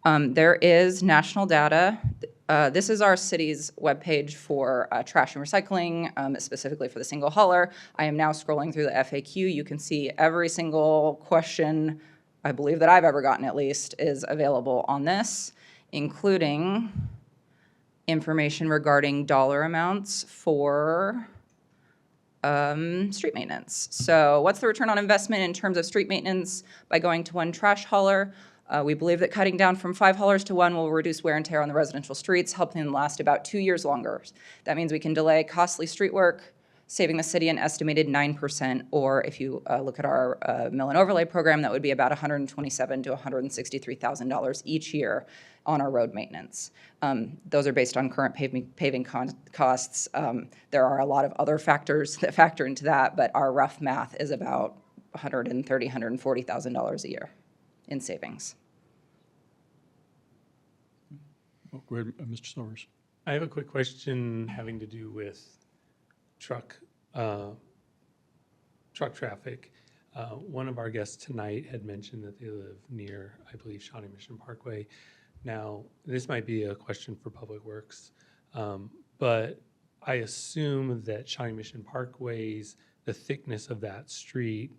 there is national data. This is our city's webpage for trash and recycling, specifically for the single hauler. I am now scrolling through the FAQ. You can see every single question, I believe that I've ever gotten at least, is available on this, including information regarding dollar amounts for street maintenance. So what's the return on investment in terms of street maintenance by going to one trash hauler? We believe that cutting down from 5 haulers to 1 will reduce wear and tear on the residential streets, helping them last about 2 years longer. That means we can delay costly street work, saving the city an estimated 9%, or if you look at our mill and overlay program, that would be about $127,000 to $163,000 each year on our road maintenance. Those are based on current paving costs. There are a lot of other factors that factor into that, but our rough math is about $130,000, $140,000 a year in savings. Oh, go ahead, Mr. Silvers. I have a quick question having to do with truck traffic. One of our guests tonight had mentioned that they live near, I believe, Shawnee Mission Parkway. Now, this might be a question for Public Works, but I assume that Shawnee Mission Parkway's, the thickness of that street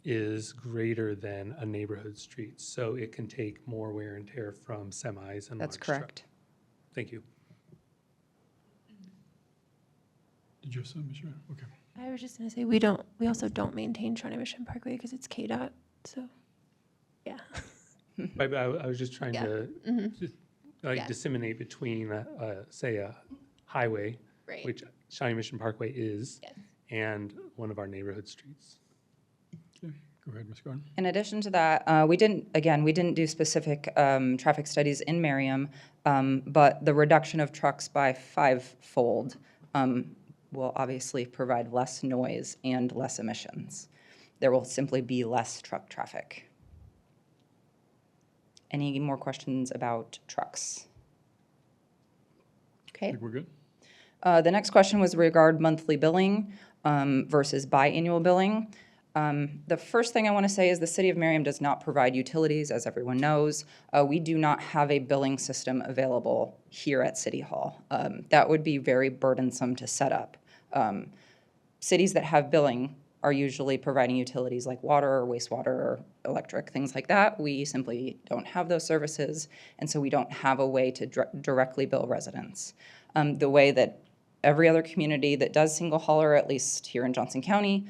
is greater than a neighborhood street, so it can take more wear and tear from semis and That's large trucks. correct. Thank you. Did you have something, Mr. Ryan? Okay. I was just gonna say, we also don't maintain Shawnee Mission Parkway because it's KDOT, so, yeah. But I was just trying Yeah. to just, Yeah. disseminate between, say, a highway, Right. which Shawnee Mission Parkway is, Yes. and one of our neighborhood streets. Okay, go ahead, Ms. Gordon. In addition to that, we didn't do specific traffic studies in Merriam, but the reduction of trucks by fivefold will obviously provide less noise and less emissions. There will simply be less truck traffic. Any more questions about trucks? I Okay. think we're good. The next question was regard monthly billing versus biannual billing. The first thing I want to say is the City of Merriam does not provide utilities, as everyone knows. We do not have a billing system available here at City Hall. That would be very burdensome to set up. Cities that have billing are usually providing utilities like water or wastewater or electric, things like that. We simply don't have those services, and so we don't have a way to directly bill residents. The way that every other community that does single hauler, at least here in Johnson County,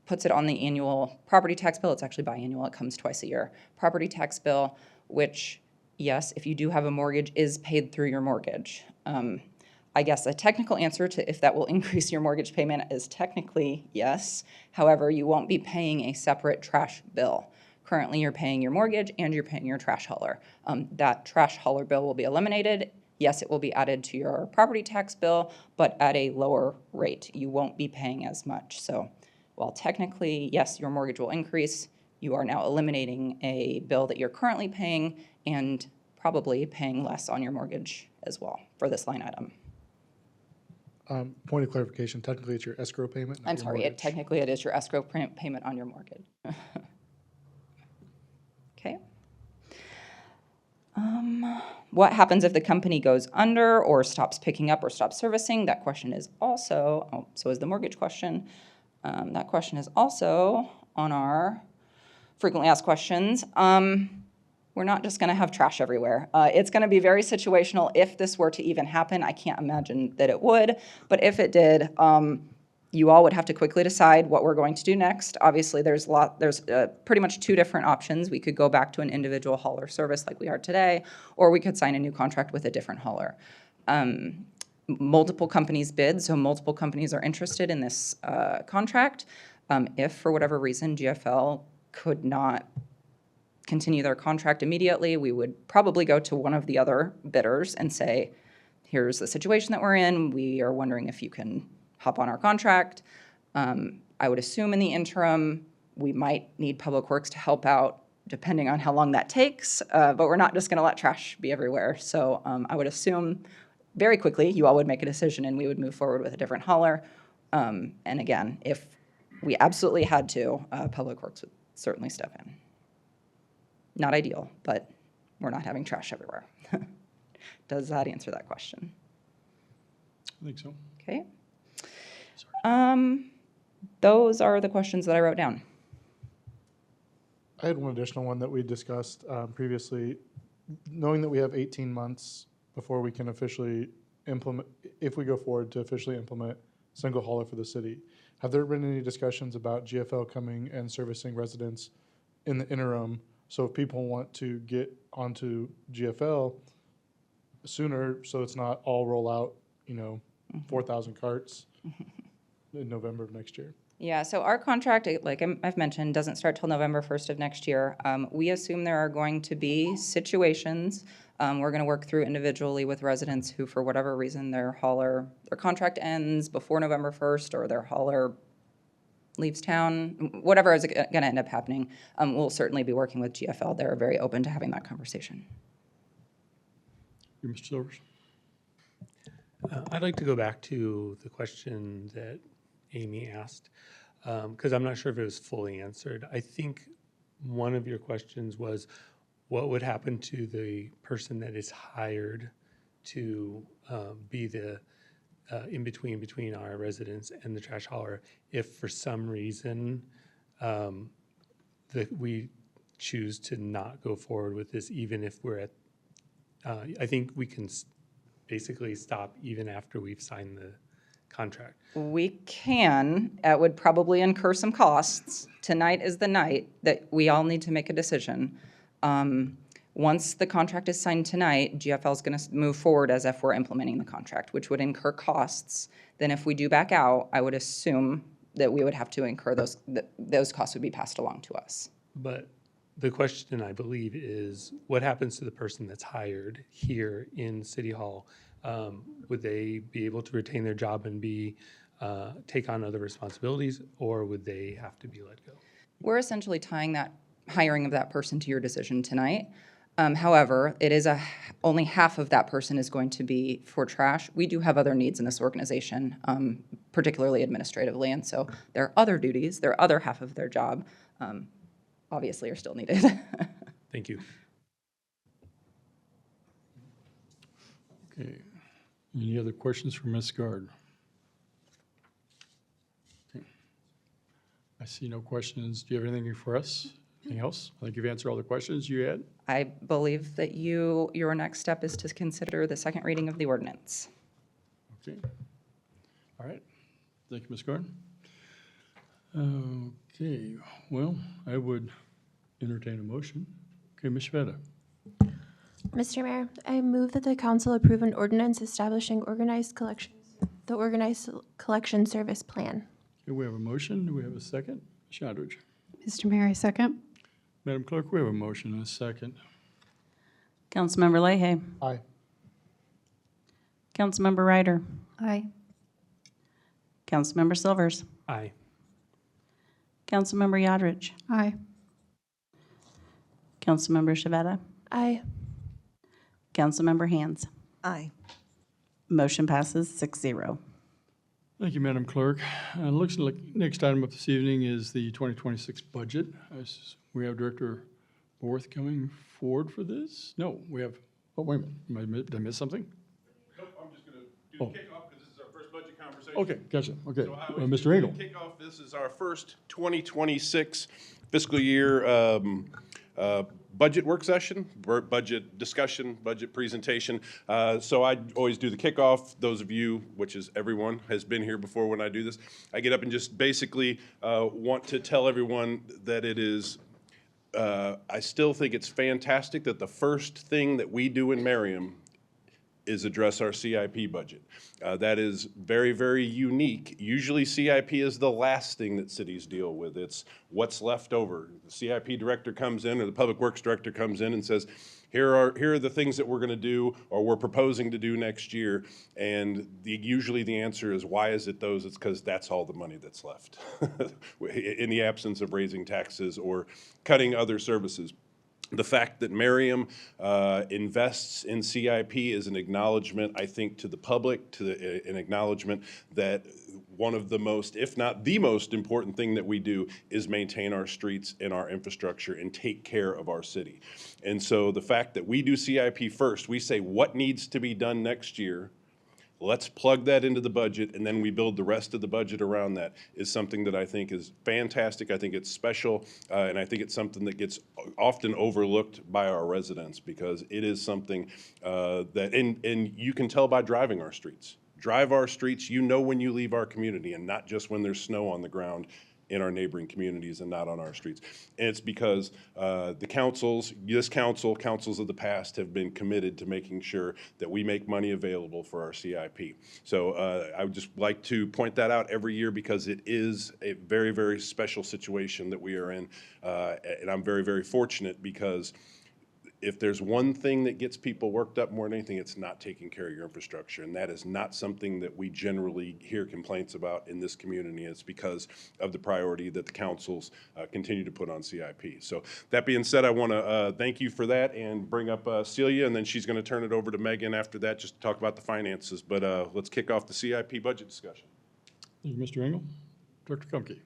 puts it on the annual property tax bill. It's actually biannual. It comes twice a year. Property tax bill, which, yes, if you do have a mortgage, is paid through your mortgage. I guess a technical answer to if that will increase your mortgage payment is technically yes. However, you won't be paying a separate trash bill. Currently, you're paying your mortgage and you're paying your trash hauler. That trash hauler bill will be eliminated. Yes, it will be added to your property tax bill, but at a lower rate. You won't be paying as much. So while technically, yes, your mortgage will increase, you are now eliminating a bill that you're currently paying and probably paying less on your mortgage as well for this line item. Point of clarification, technically it's your escrow payment, not I'm your sorry, mortgage. technically it is your escrow payment on your mortgage. Okay. What happens if the company goes under or stops picking up or stops servicing? That question is also, so is the mortgage question. That question is also on our frequently asked questions. We're not just going to have trash everywhere. It's going to be very situational if this were to even happen. I can't imagine that it would, but if it did, you all would have to quickly decide what we're going to do next. Obviously, there's pretty much two different options. We could go back to an individual hauler service like we are today, or we could sign a new contract with a different hauler. Multiple companies bid, so multiple companies are interested in this contract. If, for whatever reason, GFL could not continue their contract immediately, we would probably go to one of the other bidders and say, here's the situation that we're in. We are wondering if you can hop on our contract. I would assume in the interim, we might need Public Works to help out depending on how long that takes, but we're not just gonna let trash be everywhere. So I would assume very quickly you all would make a decision and we would move forward with a different hauler. And again, if we absolutely had to, Public Works would certainly step in. Not ideal, but we're not having trash everywhere. Does that answer that question? I think so. Okay. Those are the questions that I wrote down. I had one additional one that we discussed previously. Knowing that we have 18 months before we can officially implement, if we go forward to officially implement single hauler for the city, have there been any discussions about GFL coming and servicing residents in the interim? So if people want to get onto GFL sooner, so it's not all roll out, 4,000 carts, in November of next year? Yeah, so our contract, like I've mentioned, doesn't start till November 1st of next year. We assume there are going to be situations, we're going to work through individually with residents who, for whatever reason, their contract ends before November 1st, or their hauler leaves town, whatever is going to end up happening. We'll certainly be working with GFL. They're very open to having that conversation. You, Mr. Silvers? I'd like to go back to the question that Amy asked, because I'm not sure if it was fully answered. I think one of your questions was, what would happen to the person that is hired to be the in-between between our residents and the trash hauler if for some reason that we choose to not go forward with this, even if we're at, I think we can basically stop even after we've signed the contract. We can. It would probably incur some costs. Tonight is the night that we all need to make a decision. Once the contract is signed tonight, GFL is going to move forward as if we're implementing the contract, which would incur costs. Then if we do back out, I would assume that we would have to incur those costs would be passed along to us. But the question, I believe, is what happens to the person that's hired here in City Hall? Would they be able to retain their job and take on other responsibilities, or would they have to be let go? We're essentially tying that hiring of that person to your decision tonight. However, it is only half of that person is going to be for trash. We do have other needs in this organization, particularly administratively, and so their other duties, their other half of their job, obviously are still needed. Thank you. Okay. Any other questions for Ms. Guard? Okay. I see no questions. Do you have anything for us? Anything else? I think you've answered all the questions you had. I believe that your next step is to consider the second reading of the ordinance. Okay. All right. Thank you, Ms. Gordon. Okay, well, I would entertain a motion. Okay, Ms. Shveta. Mr. Mayor, I move that the council approve an ordinance establishing the organized collection service plan. Okay, we have a motion. Do we have a second? Shadridge. Mr. Mayor, I second. Madam Clerk, we have a motion and a second. Councilmember Leahy. Aye. Councilmember Ryder. Aye. Councilmember Silvers. Aye. Councilmember Yodridge. Aye. Councilmember Shavetta. Aye. Councilmember Hands. Aye. Motion passes 6-0. Thank you, Madam Clerk. Looks like next item up this evening is the 2026 budget. We have Director Borth coming forward for this. No, we have, oh, wait a minute. Did I miss something? Nope, I'm just going to do the kickoff because this is our first budget conversation. Okay, gotcha. Okay, So I always Mr. do the Engel. Kickoff, this is our first 2026 fiscal year budget work session, budget discussion, budget presentation. So I always do the kickoff. Those of you, which is everyone, has been here before when I do this. I get up and just basically want to tell everyone that it is, I still think it's fantastic that the first thing that we do in Merriam is address our CIP budget. That is very, very unique. Usually CIP is the last thing that cities deal with. It's what's left over. The CIP director comes in or the public works director comes in and says, here are the things that we're gonna do or we're proposing to do next year. And usually the answer is, why is it those? It's because that's all the money that's left in the absence of raising taxes or cutting other services. The fact that Merriam invests in CIP is an acknowledgement, I think, to the public, an acknowledgement that one of the most, if not the most important thing that we do is maintain our streets and our infrastructure and take care of our city. And so the fact that we do CIP first, we say what needs to be done next year, let's plug that into the budget, and then we build the rest of the budget around that, is something that I think is fantastic. I think it's special, and I think it's something that gets often overlooked by our residents because it is something that, and you can tell by driving our streets. Drive our streets, you know when you leave our community, and not just when there's snow on the ground. in our neighboring communities and not on our streets. And it's because the councils, this council, councils of the past have been committed to making sure that we make money available for our CIP. So I would just like to point that out every year because it is a very, very special situation that we are in. And I'm very, very fortunate because if there's one thing that gets people worked up more than anything, it's not taking care of your infrastructure. And that is not something that we generally hear complaints about in this community. It's because of the priority that the councils continue to put on CIP. So that being said, I want to thank you for that and bring up Celia, and then she's going to turn it over to Megan after that just to talk about the finances. But let's kick off the CIP budget discussion. Thank you, Mr. Engel. Dr. Kumke.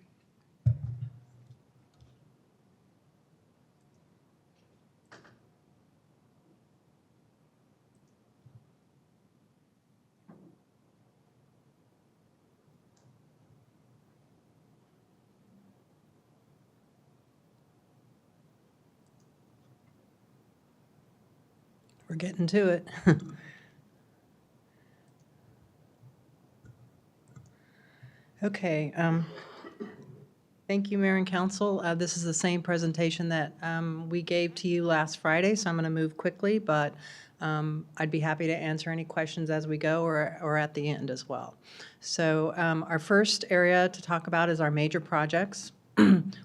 We're getting to it. Okay. Thank you, Mayor and Council. This is the same presentation that we gave to you last Friday, so I'm going to move quickly, but I'd be happy to answer any questions as we go or at the end as well. So our first area to talk about is our major projects.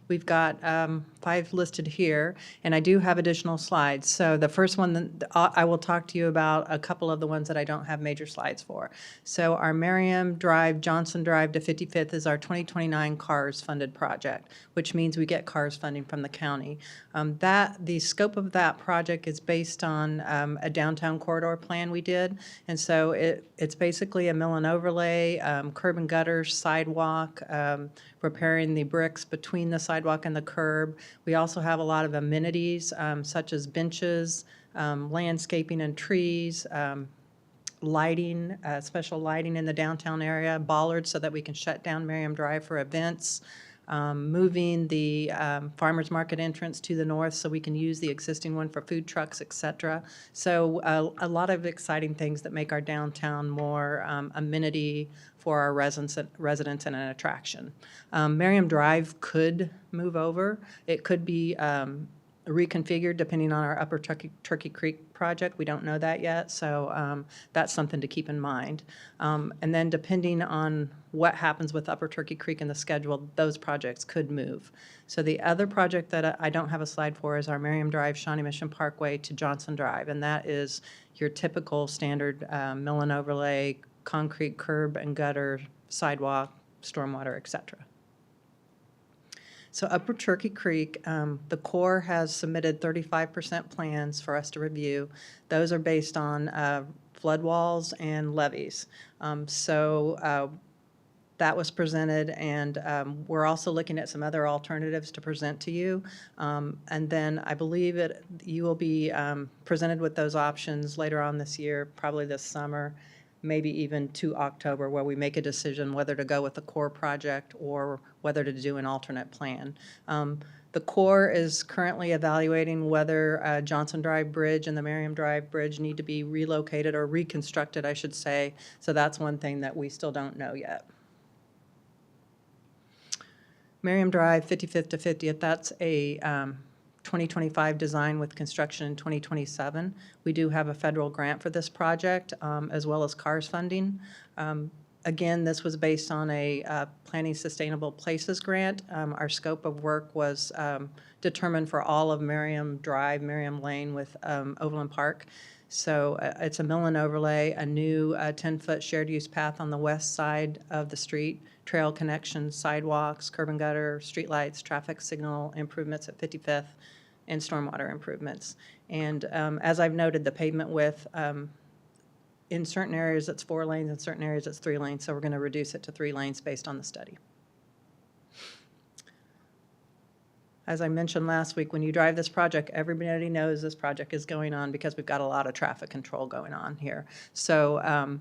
We've got 5 listed here, and I do have additional slides. So the first one, I will talk to you about a couple of the ones that I don't have major slides for. So our Merriam Drive, Johnson Drive to 55th is our 2029 CARS funded project, which means we get CARS funding from the county. The scope of that project is based on a downtown corridor plan we did, and so it's basically a mill and overlay, curb and gutter, sidewalk, repairing the bricks between the sidewalk and the curb. We also have a lot of amenities such as benches, landscaping and trees, lighting, special lighting in the downtown area, bollards so that we can shut down Merriam Drive for events, moving the farmers market entrance to the north so we can use the existing one for food trucks, etc. So a lot of exciting things that make our downtown more amenity for our residents and an attraction. Merriam Drive could move over. It could be reconfigured depending on our Upper Turkey Creek project. We don't know that yet, so that's something to keep in mind. And then depending on what happens with Upper Turkey Creek and the schedule, those projects could move. So the other project that I don't have a slide for is our Merriam Drive, Shawnee Mission Parkway to Johnson Drive, and that is your typical standard mill and overlay, concrete curb and gutter, sidewalk, stormwater, etc. So Upper Turkey Creek, the Corps has submitted 35% plans for us to review. Those are based on flood walls and levees. That was presented, and we're also looking at some other alternatives to present to you. And then I believe you will be presented with those options later on this year, probably this summer, maybe even to October, where we make a decision whether to go with the Corps project or whether to do an alternate plan. The Corps is currently evaluating whether Johnson Drive Bridge and the Merriam Drive Bridge need to be relocated or reconstructed, I should say. So that's one thing that we still don't know yet. Merriam Drive, 55th to 50th, that's a 2025 design with construction in 2027. We do have a federal grant for this project, as well as CARS funding. Again, this was based on a Planning Sustainable Places grant. Our scope of work was determined for all of Merriam Drive, Merriam Lane with Overland Park. So it's a mill and overlay, a new 10-foot shared use path on the west side of the street, trail connections, sidewalks, curb and gutter, streetlights, traffic signal improvements at 55th, and stormwater improvements. And as I've noted, the pavement width, in certain areas it's 4 lanes, in certain areas it's 3 lanes, so we're going to reduce it to 3 lanes based on the study. As I mentioned last week, when you drive this project, everybody knows this project is going on because we've got a lot of traffic control going on here. So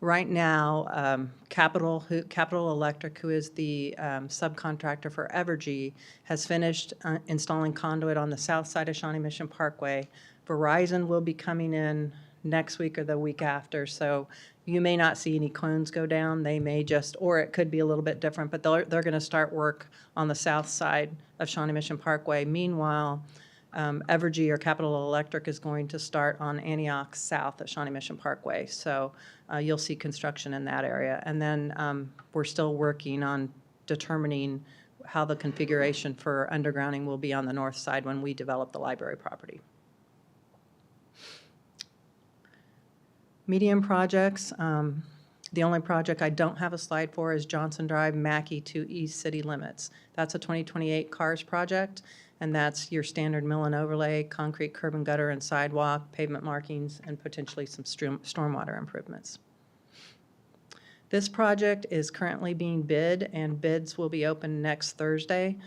right now, Capital Electric, who is the subcontractor for Evergy, has finished installing conduit on the south side of Shawnee Mission Parkway. Verizon will be coming in next week or the week after. So You may not see any cones go down. They may just, or it could be a little bit different, but they're going to start work on the south side of Shawnee Mission Parkway. Meanwhile, Evergy or Capital Electric is going to start on Antioch south of Shawnee Mission Parkway. So you'll see construction in that area. And then we're still working on determining how the configuration for undergrounding will be on the north side when we develop the library property. Medium projects, the only project I don't have a slide for is Johnson Drive, Mackey to East City Limits. That's a 2028 CARS project, and that's your standard mill and overlay, concrete curb and gutter and sidewalk, pavement markings, and potentially some stormwater improvements. This project is currently being bid, and bids will be open next Thursday.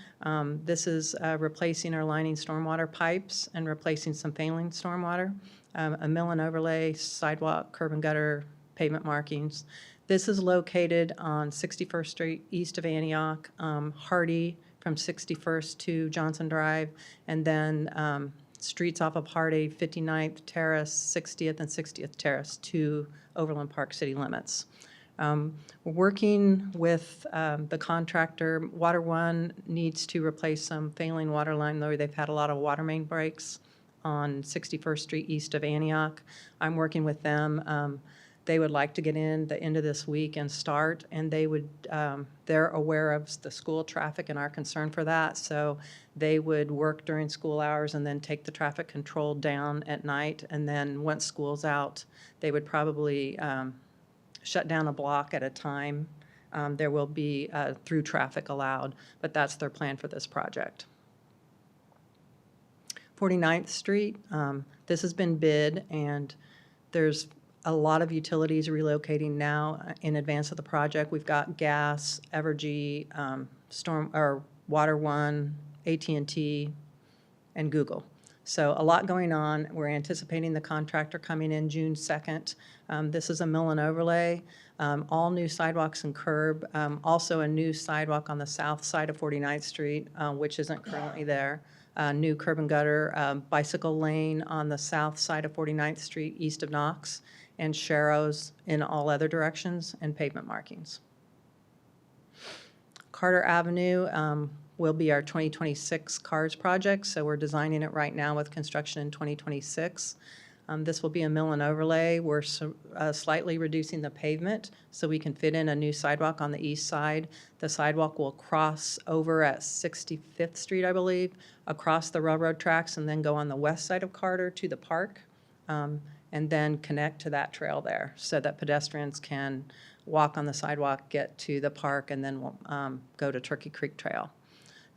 This is replacing or lining stormwater pipes and replacing some failing stormwater, a mill and overlay, sidewalk, curb and gutter, pavement markings. This is located on 61st Street east of Antioch, Hardy from 61st to Johnson Drive, and then streets off of Hardy, 59th Terrace, 60th and 60th Terrace to Overland Park city limits. We're working with the contractor. Water One needs to replace some failing water line, though they've had a lot of water main breaks on 61st Street east of Antioch. I'm working with them. They would like to get in the end of this week and start, and they're aware of the school traffic and our concern for that, so they would work during school hours and then take the traffic control down at night, and then once school's out, they would probably shut down a block at a time. There will be through traffic allowed, but that's their plan for this project. 49th Street, this has been bid, and there's a lot of utilities relocating now in advance of the project. We've got gas, Evergy, Water One, AT&T, and Google. So a lot going on. We're anticipating the contractor coming in June 2nd. This is a mill and overlay, all new sidewalks and curb, also a new sidewalk on the south side of 49th Street, which isn't currently there. New curb and gutter, bicycle lane on the south side of 49th Street east of Knox, and sharrows in all other directions, and pavement markings. Carter Avenue will be our 2026 CARS project, so we're designing it right now with construction in 2026. This will be a mill and overlay. We're slightly reducing the pavement so we can fit in a new sidewalk on the east side. The sidewalk will cross over at 65th Street, I believe, across the railroad tracks, and then go on the west side of Carter to the park, and then connect to that trail there so that pedestrians can walk on the sidewalk, get to the park, and then go to Turkey Creek Trail.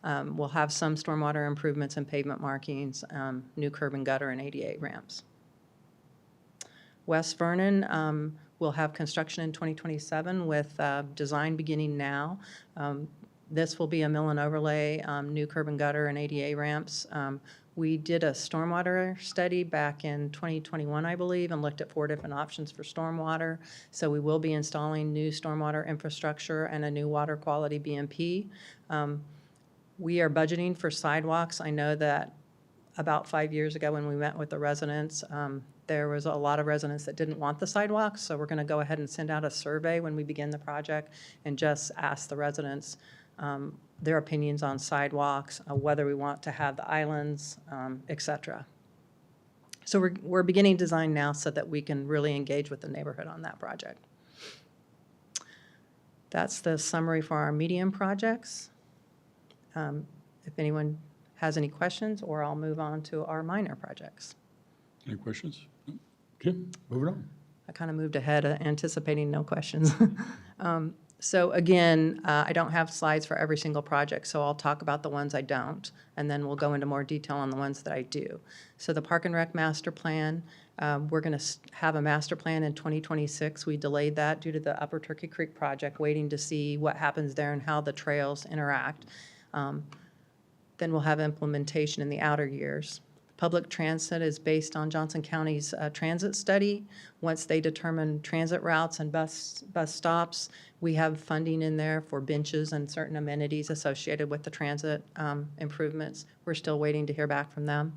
We'll have some stormwater improvements and pavement markings, new curb and gutter, and ADA ramps. West Vernon will have construction in 2027 with design beginning now. This will be a mill and overlay, new curb and gutter, and ADA ramps. We did a stormwater study back in 2021, I believe, and looked at 4 different options for stormwater. So we will be installing new stormwater infrastructure and a new water quality BMP. We are budgeting for sidewalks. I know that about 5 years ago when we met with the residents, there was a lot of residents that didn't want the sidewalks, so we're going to go ahead and send out a survey when we begin the project and just ask the residents their opinions on sidewalks, whether we want to have the islands, et cetera. So we're beginning design now so that we can really engage with the neighborhood on that project. That's the summary for our medium projects. If anyone has any questions, or I'll move on to our minor projects. Any questions? Okay, moving on. I kind of moved ahead anticipating no questions. So again, I don't have slides for every single project, so I'll talk about the ones I don't, and then we'll go into more detail on the ones that I do. So the Park and Rec Master Plan, we're going to have a master plan in 2026. We delayed that due to the Upper Turkey Creek project, waiting to see what happens there and how the trails interact. Then we'll have implementation in the outer years. Public transit is based on Johnson County's transit study. Once they determine transit routes and bus stops, we have funding in there for benches and certain amenities associated with the transit improvements. We're still waiting to hear back from them.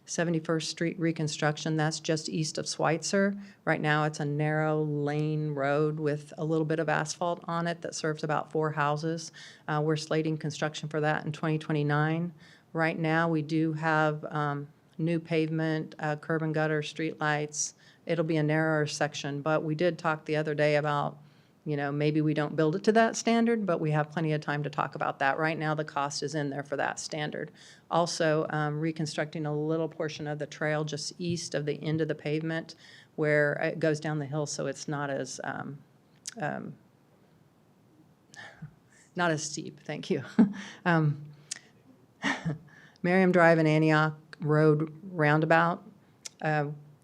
71st Street reconstruction, that's just east of Schweitzer. Right now, it's a narrow lane road with a little bit of asphalt on it that serves about 4 houses. We're slating construction for that in 2029. Right now, we do have new pavement, curb and gutter, street lights. It'll be a narrower section, but we did talk the other day about, maybe we don't build it to that standard, but we have plenty of time to talk about that. Right now, the cost is in there for that standard. Also, reconstructing a little portion of the trail just east of the end of the pavement where it goes down the hill, so it's not as steep. Thank you. Merriam Drive and Antioch Road roundabout.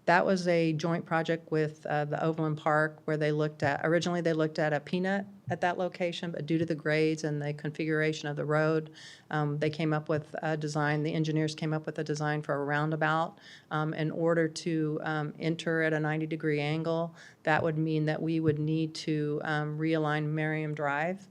That was a joint project with the Overland Park where originally they looked at a peanut at that location, but due to the grades and the configuration of the road, they came up with a design, the engineers came up with a design for a roundabout. In order to enter at a 90-degree angle, that would mean that we would need to realign Merriam Drive.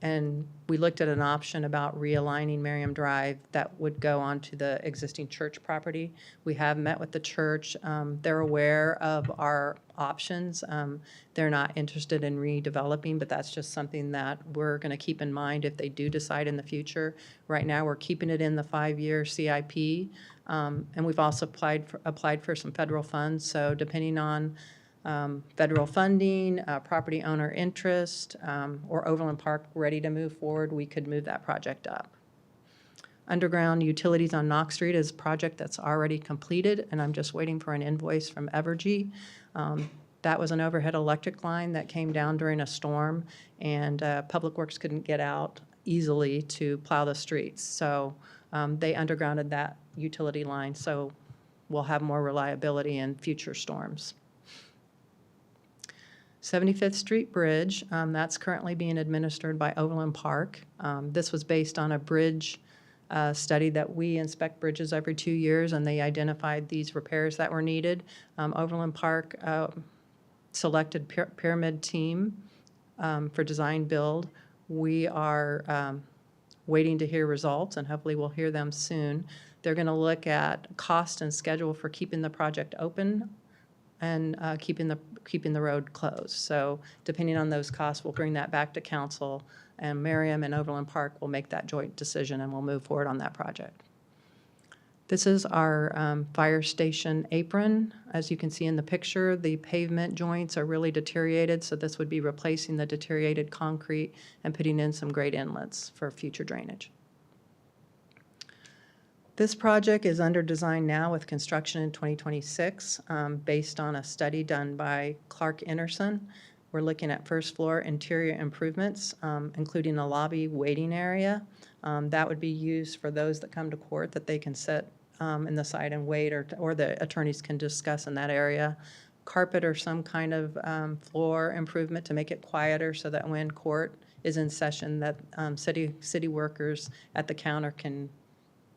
And we looked at an option about realigning Merriam Drive that would go onto the existing church property. We have met with the church. They're aware of our options. They're not interested in redeveloping, but that's just something that we're going to keep in mind if they do decide in the future. Right now, we're keeping it in the 5-year CIP, and we've also applied for some federal funds. So depending on federal funding, property owner interest, or Overland Park ready to move forward, we could move that project up. Underground utilities on Knox Street is a project that's already completed, and I'm just waiting for an invoice from Evergy. That was an overhead electric line that came down during a storm, and Public Works couldn't get out easily to plow the streets. So they undergrounded that utility line, so we'll have more reliability in future storms. 75th Street Bridge, that's currently being administered by Overland Park. This was based on a bridge study that we inspect bridges every 2 years, and they identified these repairs that were needed. Overland Park selected Pyramid Team for design build. We are waiting to hear results, and hopefully we'll hear them soon. They're going to look at cost and schedule for keeping the project open and keeping the road closed. So depending on those costs, we'll bring that back to council, and Merriam and Overland Park will make that joint decision, and we'll move forward on that project. This is our fire station apron. As you can see in the picture, the pavement joints are really deteriorated, so this would be replacing the deteriorated concrete and putting in some grate inlets for future drainage. This project is under design now with construction in 2026 based on a study done by Clark Innerson. We're looking at first floor interior improvements, including a lobby waiting area. That would be used for those that come to court, that they can sit in the side and wait, or the attorneys can discuss in that area. Carpet or some kind of floor improvement to make it quieter so that when court is in session, that city workers at the counter can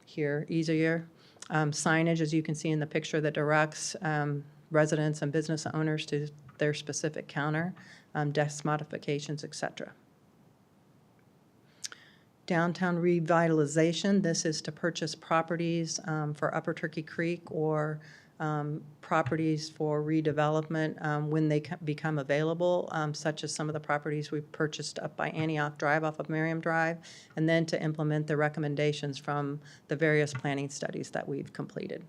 hear easier. Signage, as you can see in the picture, that directs residents and business owners to their specific counter, desk modifications, etc. Downtown revitalization, this is to purchase properties for Upper Turkey Creek or properties for redevelopment when they become available, such as some of the properties we've purchased up by Antioch Drive off of Merriam Drive, and then to implement the recommendations from the various planning studies that we've completed.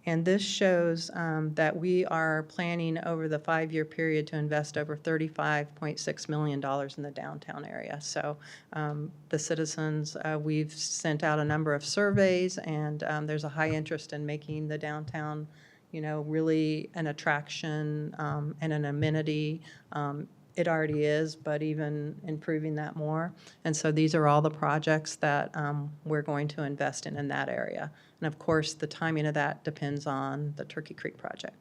And this shows that we are planning over the 5-year period to invest over $35.6 million in the downtown area. So the citizens, we've sent out a number of surveys, and there's a high interest in making the downtown, really an attraction and an amenity. It already is, but even improving that more. And so these are all the projects that we're going to invest in that area. And of course, the timing of that depends on the Turkey Creek project.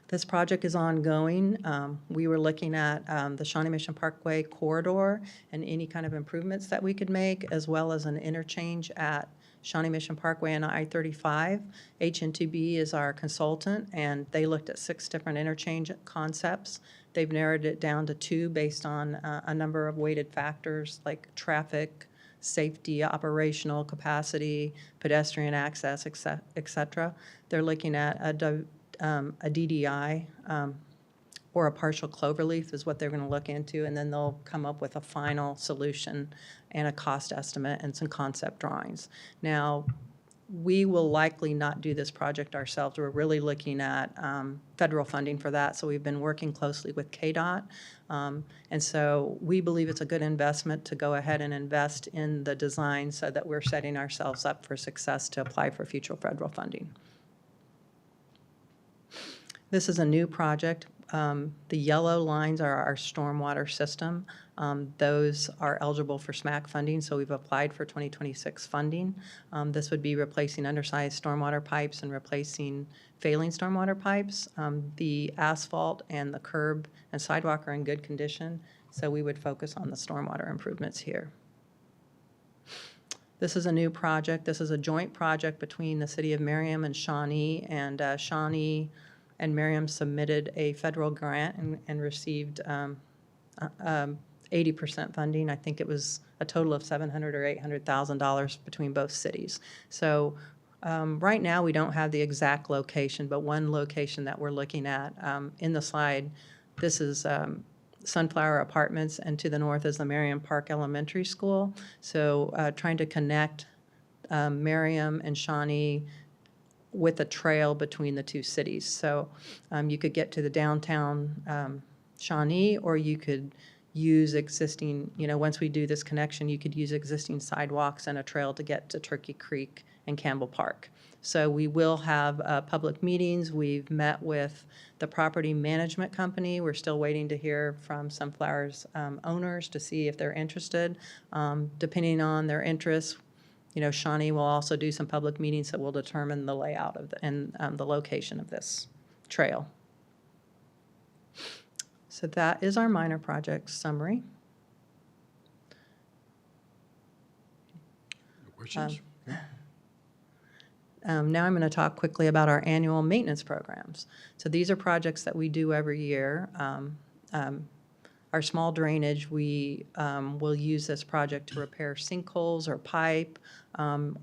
This project is ongoing. We were looking at the Shawnee Mission Parkway corridor and any kind of improvements that we could make, as well as an interchange at Shawnee Mission Parkway and I-35. HN2B is our consultant, and they looked at 6 different interchange concepts. They've narrowed it down to 2 based on a number of weighted factors like traffic, safety, operational capacity, pedestrian access, et cetera. They're looking at a DDI or a partial cloverleaf is what they're going to look into, and then they'll come up with a final solution and a cost estimate and some concept drawings. Now, we will likely not do this project ourselves. We're really looking at federal funding for that, so we've been working closely with KDOT. And so we believe it's a good investment to go ahead and invest in the design so that we're setting ourselves up for success to apply for future federal funding. This is a new project. The yellow lines are our stormwater system. Those are eligible for SMAC funding, so we've applied for 2026 funding. This would be replacing undersized stormwater pipes and replacing failing stormwater pipes. The asphalt and the curb and sidewalk are in good condition, so we would focus on the stormwater improvements here. This is a new project. This is a joint project between the City of Merriam and Shawnee, and Shawnee and Merriam submitted a federal grant and received 80% funding. I think it was a total of $700,000 or $800,000 between both cities. So right now we don't have the exact location, but one location that we're looking at in the slide, this is Sunflower Apartments, and to the north is the Merriam Park Elementary School. So trying to connect Merriam and Shawnee with a trail between the two cities. So you could get to the downtown Shawnee, or you could use existing, once we do this connection, you could use existing sidewalks and a trail to get to Turkey Creek and Campbell Park. So we will have public meetings. We've met with the property management company. We're still waiting to hear from Sunflower's owners to see if they're interested. Depending on their interests, Shawnee will also do some public meetings that will determine the layout of and the location of this trail. So that is our minor project summary. Questions? Now I'm going to talk quickly about our annual maintenance programs. So these are projects that we do every year. Our small drainage, we will use this project to repair sinkholes or pipe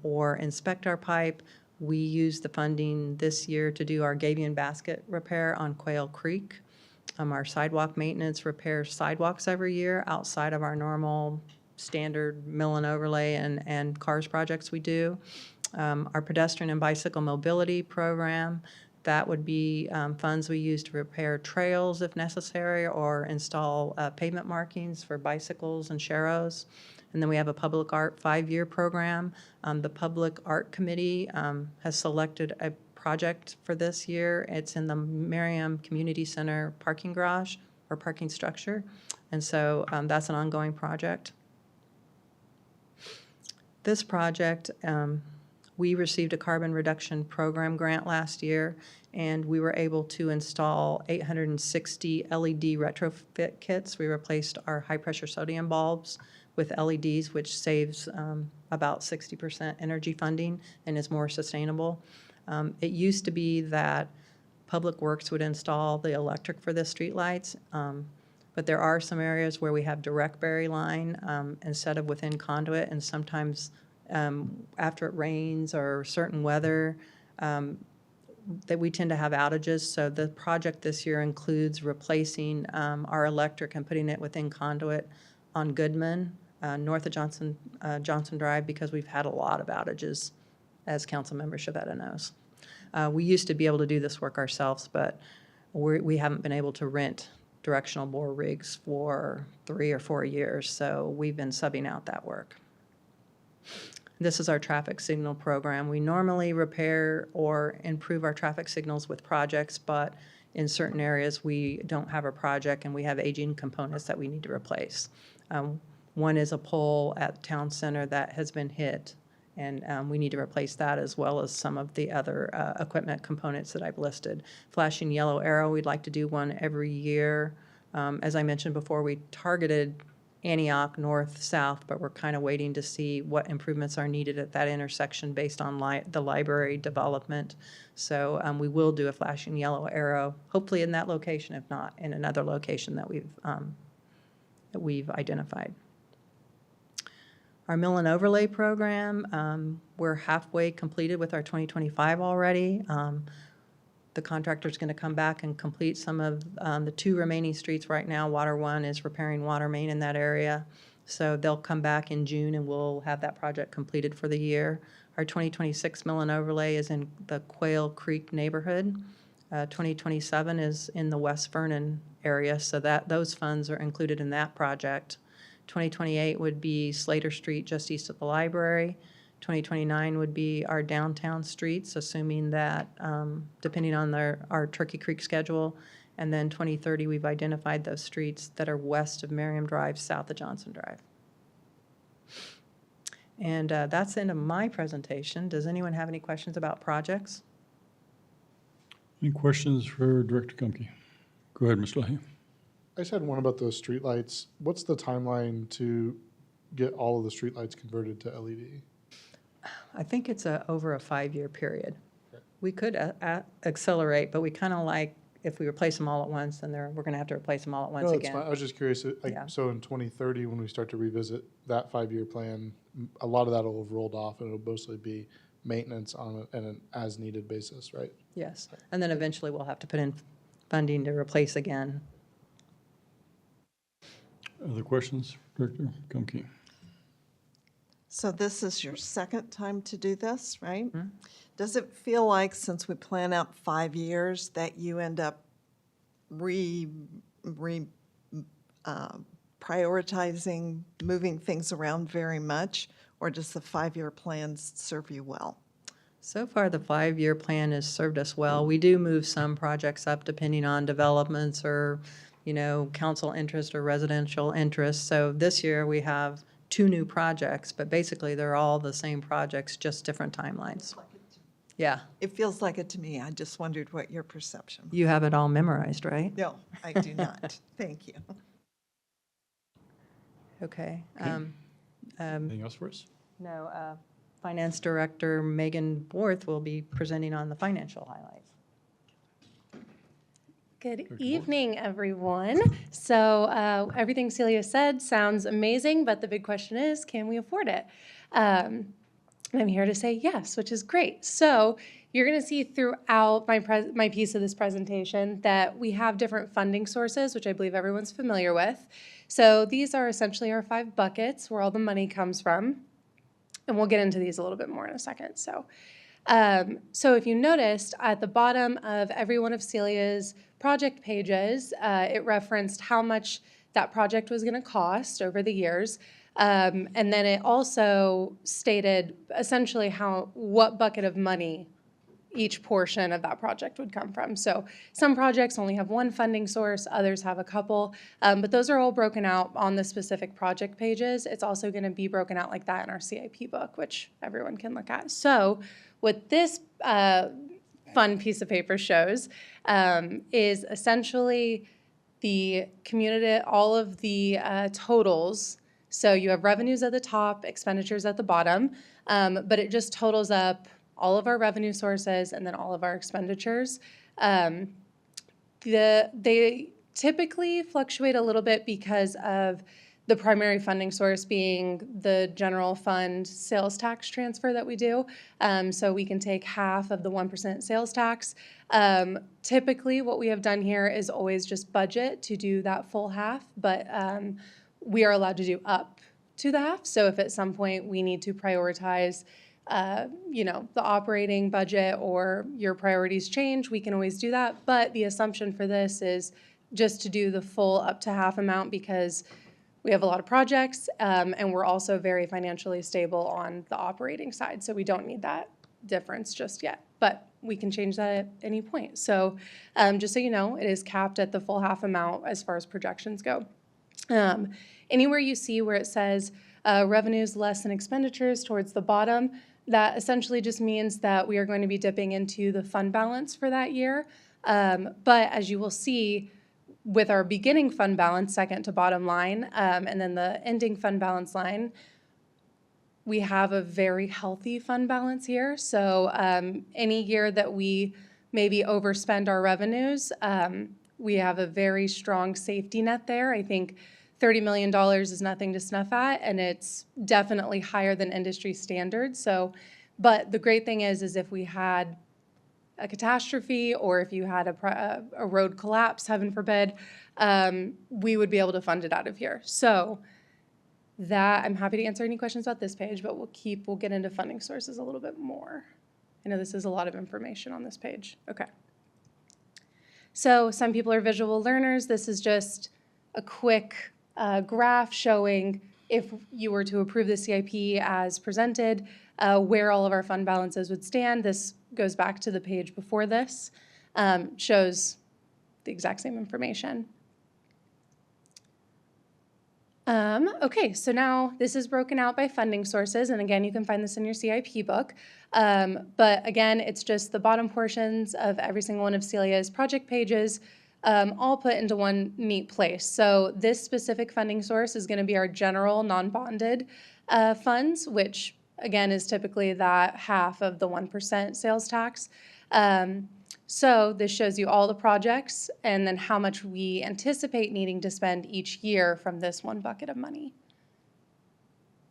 or inspect our pipe. We use the funding this year to do our Gabion basket repair on Quail Creek. Our sidewalk maintenance repairs sidewalks every year outside of our normal standard mill and overlay and cars projects we do. Our pedestrian and bicycle mobility program, that would be funds we use to repair trails if necessary or install pavement markings for bicycles and sharrows. And then we have a public art 5-year program. The Public Art Committee has selected a project for this year. It's in the Merriam Community Center parking garage or parking structure. And so that's an ongoing project. This project, we received a carbon reduction program grant last year, and we were able to install 860 LED retrofit kits. We replaced our high-pressure sodium bulbs with LEDs, which saves about 60% energy funding and is more sustainable. It used to be that Public Works would install the electric for the streetlights, but there are some areas where we have direct bury line instead of within conduit, and sometimes after it rains or certain weather, that we tend to have outages. So the project this year includes replacing our electric and putting it within conduit on Goodman, north of Johnson Drive, because we've had a lot of outages, as Councilmember Shavetta knows. We used to be able to do this work ourselves, but we haven't been able to rent directional bore rigs for 3 or 4 years, so we've been subbing out that work. This is our traffic signal program. We normally repair or improve our traffic signals with projects, but in certain areas we don't have a project and we have aging components that we need to replace. One is a pole at Town Center that has been hit, and we need to replace that, as well as some of the other equipment components that I've listed. Flashing yellow arrow, we'd like to do one every year. As I mentioned before, we targeted Antioch north-south, but we're kind of waiting to see what improvements are needed at that intersection based on the library development. So we will do a flashing yellow arrow, hopefully in that location, if not in another location that we've identified. Our mill and overlay program, we're halfway completed with our 2025 already. The contractor's going to come back and complete some of the 2 remaining streets right now. Water 1 is repairing water main in that area. So they'll come back in June and we'll have that project completed for the year. Our 2026 mill and overlay is in the Quail Creek neighborhood. 2027 is in the West Vernon area, so those funds are included in that project. 2028 would be Slater Street just east of the library. 2029 would be our downtown streets, assuming that, depending on our Turkey Creek schedule. And then 2030, we've identified those streets that are west of Merriam Drive, south of Johnson Drive. And that's the end of my presentation. Does anyone have any questions about projects? Any questions for Director Gumke? Go ahead, Mr. Leahy. I just had one about those streetlights. What's the timeline to get all of the streetlights converted to LED? I think it's over a 5-year period. We could accelerate, but we kind of like, if we replace them all at once, then we're going to have to replace them all at once No, that's again. fine. I was just curious, Yeah. so in 2030, when we start to revisit that 5-year plan, a lot of that will have rolled off, and it'll mostly be maintenance on an as-needed basis, right? Yes, and then eventually we'll have to put in funding to replace again. Other questions, Director Gumke? So this is your second time to do this, right? Does it feel like, since we plan out 5 years, that you end up prioritizing moving things around very much, or does the 5-year plan serve you well? So far, the 5-year plan has served us well. We do move some projects up depending on developments or, council interest or residential interest. So this year, we have 2 new projects, but basically, they're all the same projects, just different timelines. Yeah. It feels like it to me. I just wondered what your perception was. You have it all memorized, right? No, I do not. Thank you. Okay. Anything else for us? No, Finance Director Megan Borth will be presenting on the financial highlights. Good evening, everyone. So everything Celia said sounds amazing, but the big question is, can we afford it? I'm here to say yes, which is great. So you're going to see throughout my piece of this presentation that we have different funding sources, which I believe everyone's familiar with. So these are essentially our 5 buckets where all the money comes from. And we'll get into these a little bit more in a second. So if you noticed, at the bottom of every one of Celia's project pages, it referenced how much that project was going to cost over the years. And then it also stated essentially what bucket of money each portion of that project would come from. So some projects only have one funding source, others have a couple, but those are all broken out on the specific project pages. It's also going to be broken out like that in our CIP book, which everyone can look at. So what this fun piece of paper shows is essentially the community, all of the totals. So you have revenues at the top, expenditures at the bottom, but it just totals up all of our revenue sources and then all of our expenditures. They typically fluctuate a little bit because of the primary funding source being the general fund sales tax transfer that we do. So we can take half of the 1% sales tax. Typically, what we have done here is always just budget to do that full half, but we are allowed to do up to the half. So if at some point we need to prioritize the operating budget or your priorities change, we can always do that. But the assumption for this is just to do the full up to half amount because we have a lot of projects and we're also very financially stable on the operating side. So we don't need that difference just yet, but we can change that at any point. So just so you know, it is capped at the full half amount as far as projections go. Anywhere you see where it says revenues less than expenditures towards the bottom, that essentially just means that we are going to be dipping into the fund balance for that year. But as you will see, with our beginning fund balance, second to bottom line, and then the ending fund balance line, we have a very healthy fund balance here. So any year that we maybe overspend our revenues, we have a very strong safety net there. I think $30 million is nothing to snuff at, and it's definitely higher than industry standards. So, but the great thing is if we had a catastrophe or if you had a road collapse, heaven forbid, we would be able to fund it out of here. So that, I'm happy to answer any questions about this page, but we'll get into funding sources a little bit more. I know this is a lot of information on this page. Okay. So some people are visual learners. This is just a quick graph showing if you were to approve the CIP as presented, where all of our fund balances would stand. This goes back to the page before this, shows the exact same information. Okay, so now this is broken out by funding sources, and again, you can find this in your CIP book. But again, it's just the bottom portions of every single one of Celia's project pages, all put into one neat place. So this specific funding source is going to be our general non-bonded funds, which again is typically that half of the 1% sales tax. So this shows you all the projects and then how much we anticipate needing to spend each year from this one bucket of money.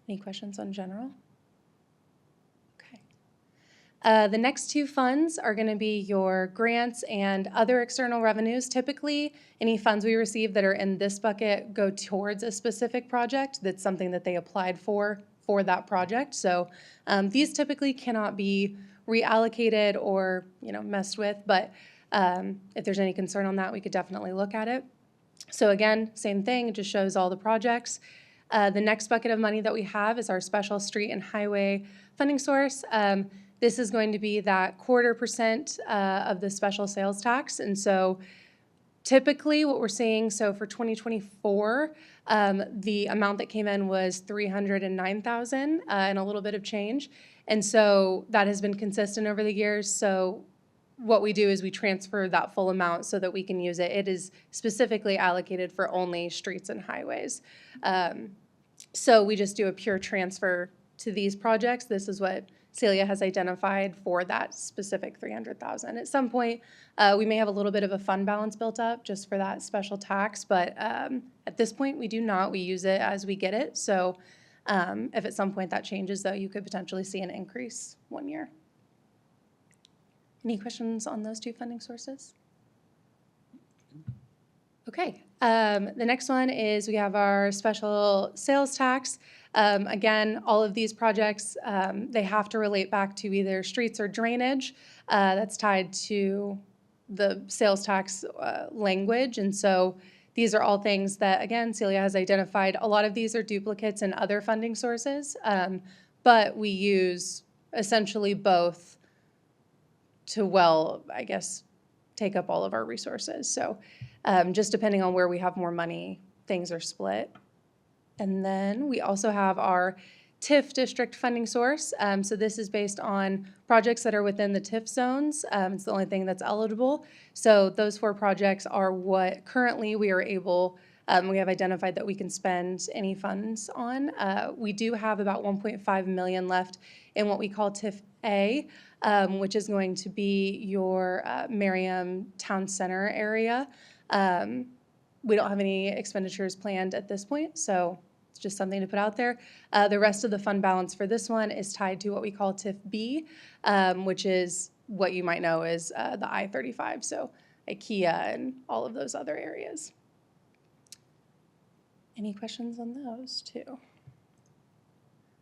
Any questions on general? Okay. The next two funds are going to be your grants and other external revenues. Typically, any funds we receive that are in this bucket go towards a specific project that's something that they applied for that project. So these typically cannot be reallocated or messed with, but if there's any concern on that, we could definitely look at it. So again, same thing, it just shows all the projects. The next bucket of money that we have is our special street and highway funding source. This is going to be that 0.25% of the special sales tax. And so typically what we're seeing, so for 2024, the amount that came in was $309,000 and a little bit of change. And so that has been consistent over the years. So what we do is we transfer that full amount so that we can use it. It is specifically allocated for only streets and highways. So we just do a pure transfer to these projects. This is what Celia has identified for that specific $300,000. At some point, we may have a little bit of a fund balance built up just for that special tax, but at this point we do not. We use it as we get it. So if at some point that changes, though, you could potentially see an increase one year. Any questions on those two funding sources? Okay, the next one is we have our special sales tax. Again, all of these projects, they have to relate back to either streets or drainage. That's tied to the sales tax language. And so these are all things that, again, Celia has identified. A lot of these are duplicates in other funding sources, but we use essentially both to, I guess, take up all of our resources. So just depending on where we have more money, things are split. And then we also have our TIF district funding source. So this is based on projects that are within the TIF zones. It's the only thing that's eligible. So those 4 projects are what currently we are able, we have identified that we can spend any funds on. We do have about $1.5 million left in what we call TIF A, which is going to be your Merriam Town Center area. We don't have any expenditures planned at this point, so it's just something to put out there. The rest of the fund balance for this one is tied to what we call TIF B, which is what you might know as the I-35, so IKEA and all of those other areas. Any questions on those too?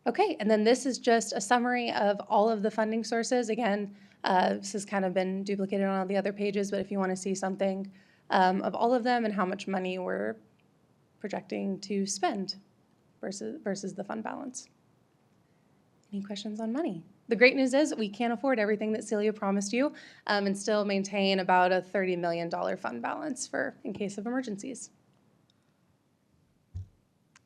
Okay, and then this is just a summary of all of the funding sources. Again, this has kind of been duplicated on all the other pages, but if you want to see something of all of them and how much money we're projecting to spend versus the fund balance. Any questions on money? The great news is we can't afford everything that Celia promised you and still maintain about a $30 million fund balance in case of emergencies.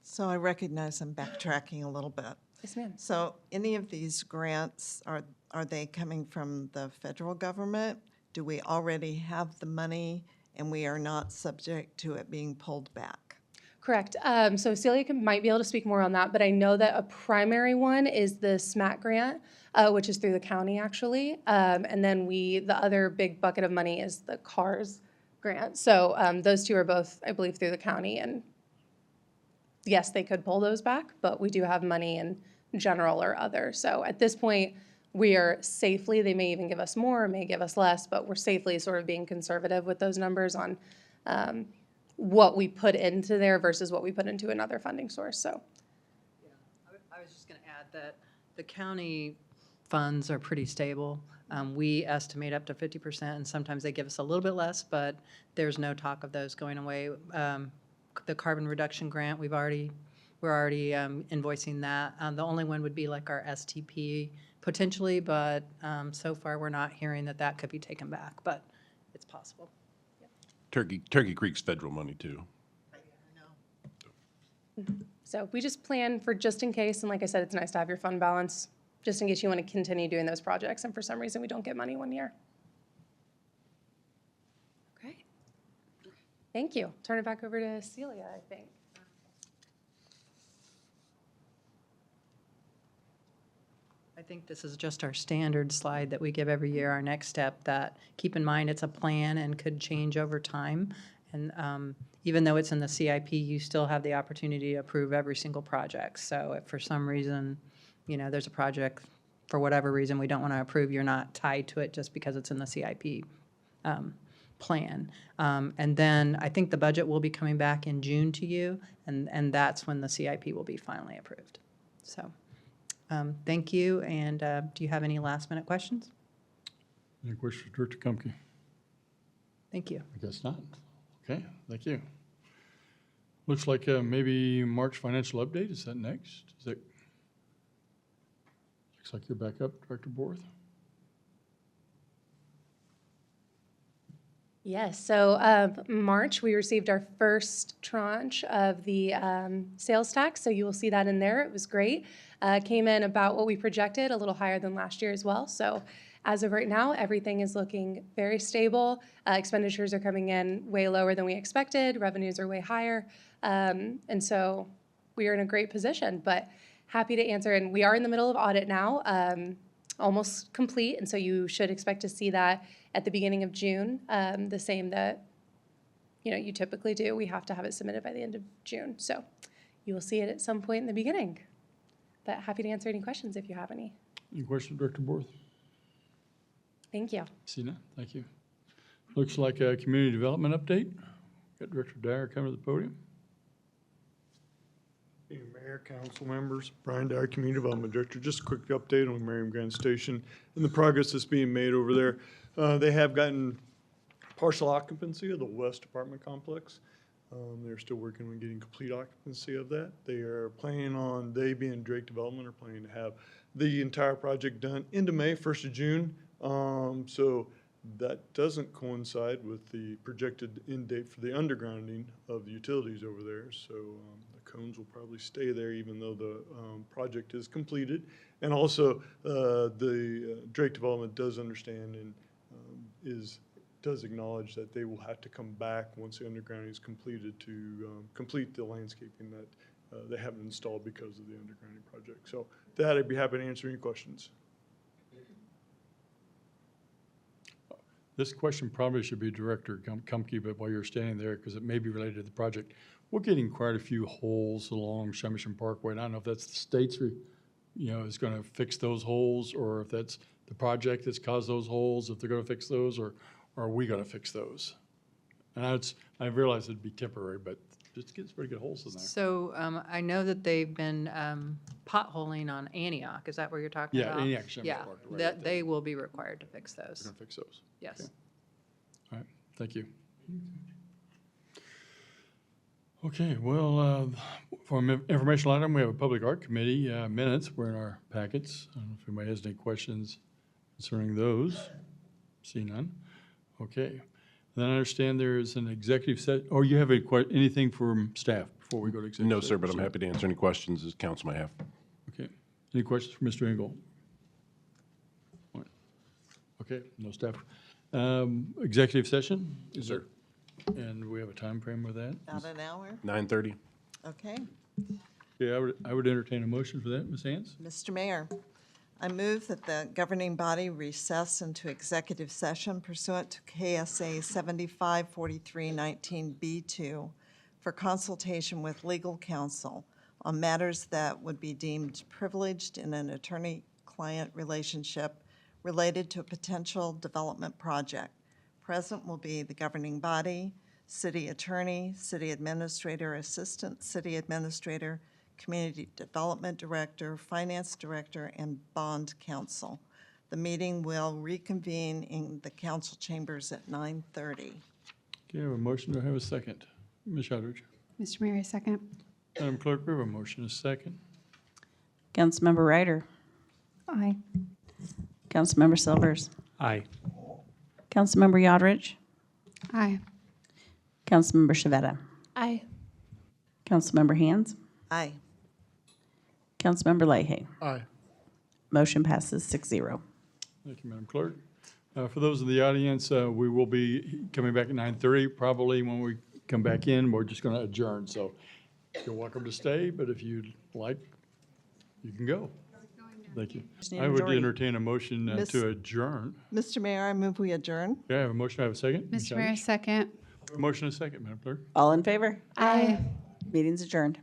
So I recognize I'm backtracking a little bit. Yes, ma'am. So any of these grants, are they coming from the federal government? Do we already have the money and we are not subject to it being pulled back? Correct. So Celia might be able to speak more on that, but I know that a primary one is the SMAT grant, which is through the county actually. And then the other big bucket of money is the CARS grant. So those two are both, I believe, through the county and yes, they could pull those back, but we do have money in general or other. So at this point, we are safely, they may even give us more, may give us less, but we're safely sort of being conservative with those numbers on what we put into there versus what we put into another funding source, so. I was just going to add that the county funds are pretty stable. We estimate up to 50%, and sometimes they give us a little bit less, but there's no talk of those going away. The carbon reduction grant, we're already invoicing that. The only one would be like our STP potentially, but so far we're not hearing that that could be taken back, but it's possible. Turkey Creek's federal money too. So we just plan for just in case, and like I said, it's nice to have your fund balance, just in case you want to continue doing those projects and for some reason we don't get money one year. Okay. Thank you. Turn it back over to Celia, I think. I think this is just our standard slide that we give every year, our next step, that keep in mind it's a plan and could change over time. And even though it's in the CIP, you still have the opportunity to approve every single project. So if for some reason, you know, there's a project, for whatever reason, we don't want to approve, you're not tied to it just because it's in the CIP plan. And then I think the budget will be coming back in June to you, and that's when the CIP will be finally approved. So. Thank you, and do you have any last-minute questions? Any questions for Director Kumke? Thank you. I guess not. Okay, thank you. Looks like maybe March financial update, is that next? Is that, looks like you're back up, Director Borth. Yes, so March, we received our first tranche of the sales tax, so you will see that in there. It was great. Came in about what we projected, a little higher than last year as well. So as of right now, everything is looking very stable. Expenditures are coming in way lower than we expected. Revenues are way higher. And so we are in a great position, but happy to answer. And we are in the middle of audit now, almost complete. And so you should expect to see that at the beginning of June, the same that you typically do. We have to have it submitted by the end of June. So you will see it at some point in the beginning. But happy to answer any questions if you have any. Any questions, Director Borth? Thank you. Sina, thank you. Looks like a community development update. Got Director Dyer coming to the podium. Mayor, council members, Brian Dyer, Community Development Director. Just a quick update on Merriam Grand Station and the progress that's being made over there. They have gotten partial occupancy of the West Apartment Complex. They're still working on getting complete occupancy of that. They are planning on, they being Drake Development, are planning to have the entire project done into May, 1st of June. So that doesn't coincide with the projected end date for the undergrounding of the utilities over there. So the cones will probably stay there even though the project is completed. And also the Drake Development does understand and does acknowledge that they will have to come back once the undergrounding is completed to complete the landscaping that they haven't installed because of the undergrounding project. So that, I'd be happy to answer any questions. This question probably should be Director Kumke, but while you're standing there, because it may be related to the project, we're getting quite a few holes along Shumishin Parkway. And I don't know if that's the state's, is going to fix those holes, or if that's the project that's caused those holes, if they're going to fix those, or are we going to fix those? And I realize it'd be temporary, but just gets pretty good holes in there. So I know that they've been potholing on Antioch. Is that where you're talking about? Yeah, Antioch, Shumishin Yeah, Park, right that they will be required to fix We're those. going to fix those. Yes. Okay. All right, thank you. Okay, well, for an informational item, we have a Public Art Committee minutes. We're in our packets. I don't know if anybody has any questions concerning those. See none. Okay. Then I understand there is an executive set. Oh, you have anything from staff before we go to executive? No, sir, but I'm happy to answer any questions as council may have. Okay. Any questions for Mr. Engel? Okay, no staff. Executive session? Yes, sir. And we have a time frame with that? About an hour? 9:30. Okay. Yeah, I would entertain a motion for that, Ms. Hans? Mr. Mayor, I move that the governing body recess into executive session pursuant to KSA 754319B2 for consultation with legal counsel on matters that would be deemed privileged in an attorney-client relationship related to a potential development project. Present will be the governing body, city attorney, city administrator, assistant city administrator, community development director, finance director, and bond counsel. The meeting will reconvene in the council chambers at 9:30. Okay, I have a motion. Do I have a second? Ms. Shadrich. Mr. Mayor, second. Madam Clerk, we have a motion, a second. Councilmember Ryder. Aye. Councilmember Silvers. Aye. Councilmember Yodrich. Aye. Councilmember Shavetta. Aye. Councilmember Hands. Aye. Councilmember Leahy. Aye. Motion passes 6-0. Thank you, Madam Clerk. For those in the audience, we will be coming back at 9:30. Probably when we come back in, we're just going to adjourn. So you're welcome to stay, but if you'd like, you can go. Thank you. Need a I would majority. entertain a motion Miss- to adjourn. Mr. Mayor, I move we adjourn. Okay, I have a motion. I have a second. Ms. Mr. Mayor, Shadrich? second. Motion, a second, Madam Clerk. All in favor? Aye. Meeting's adjourned.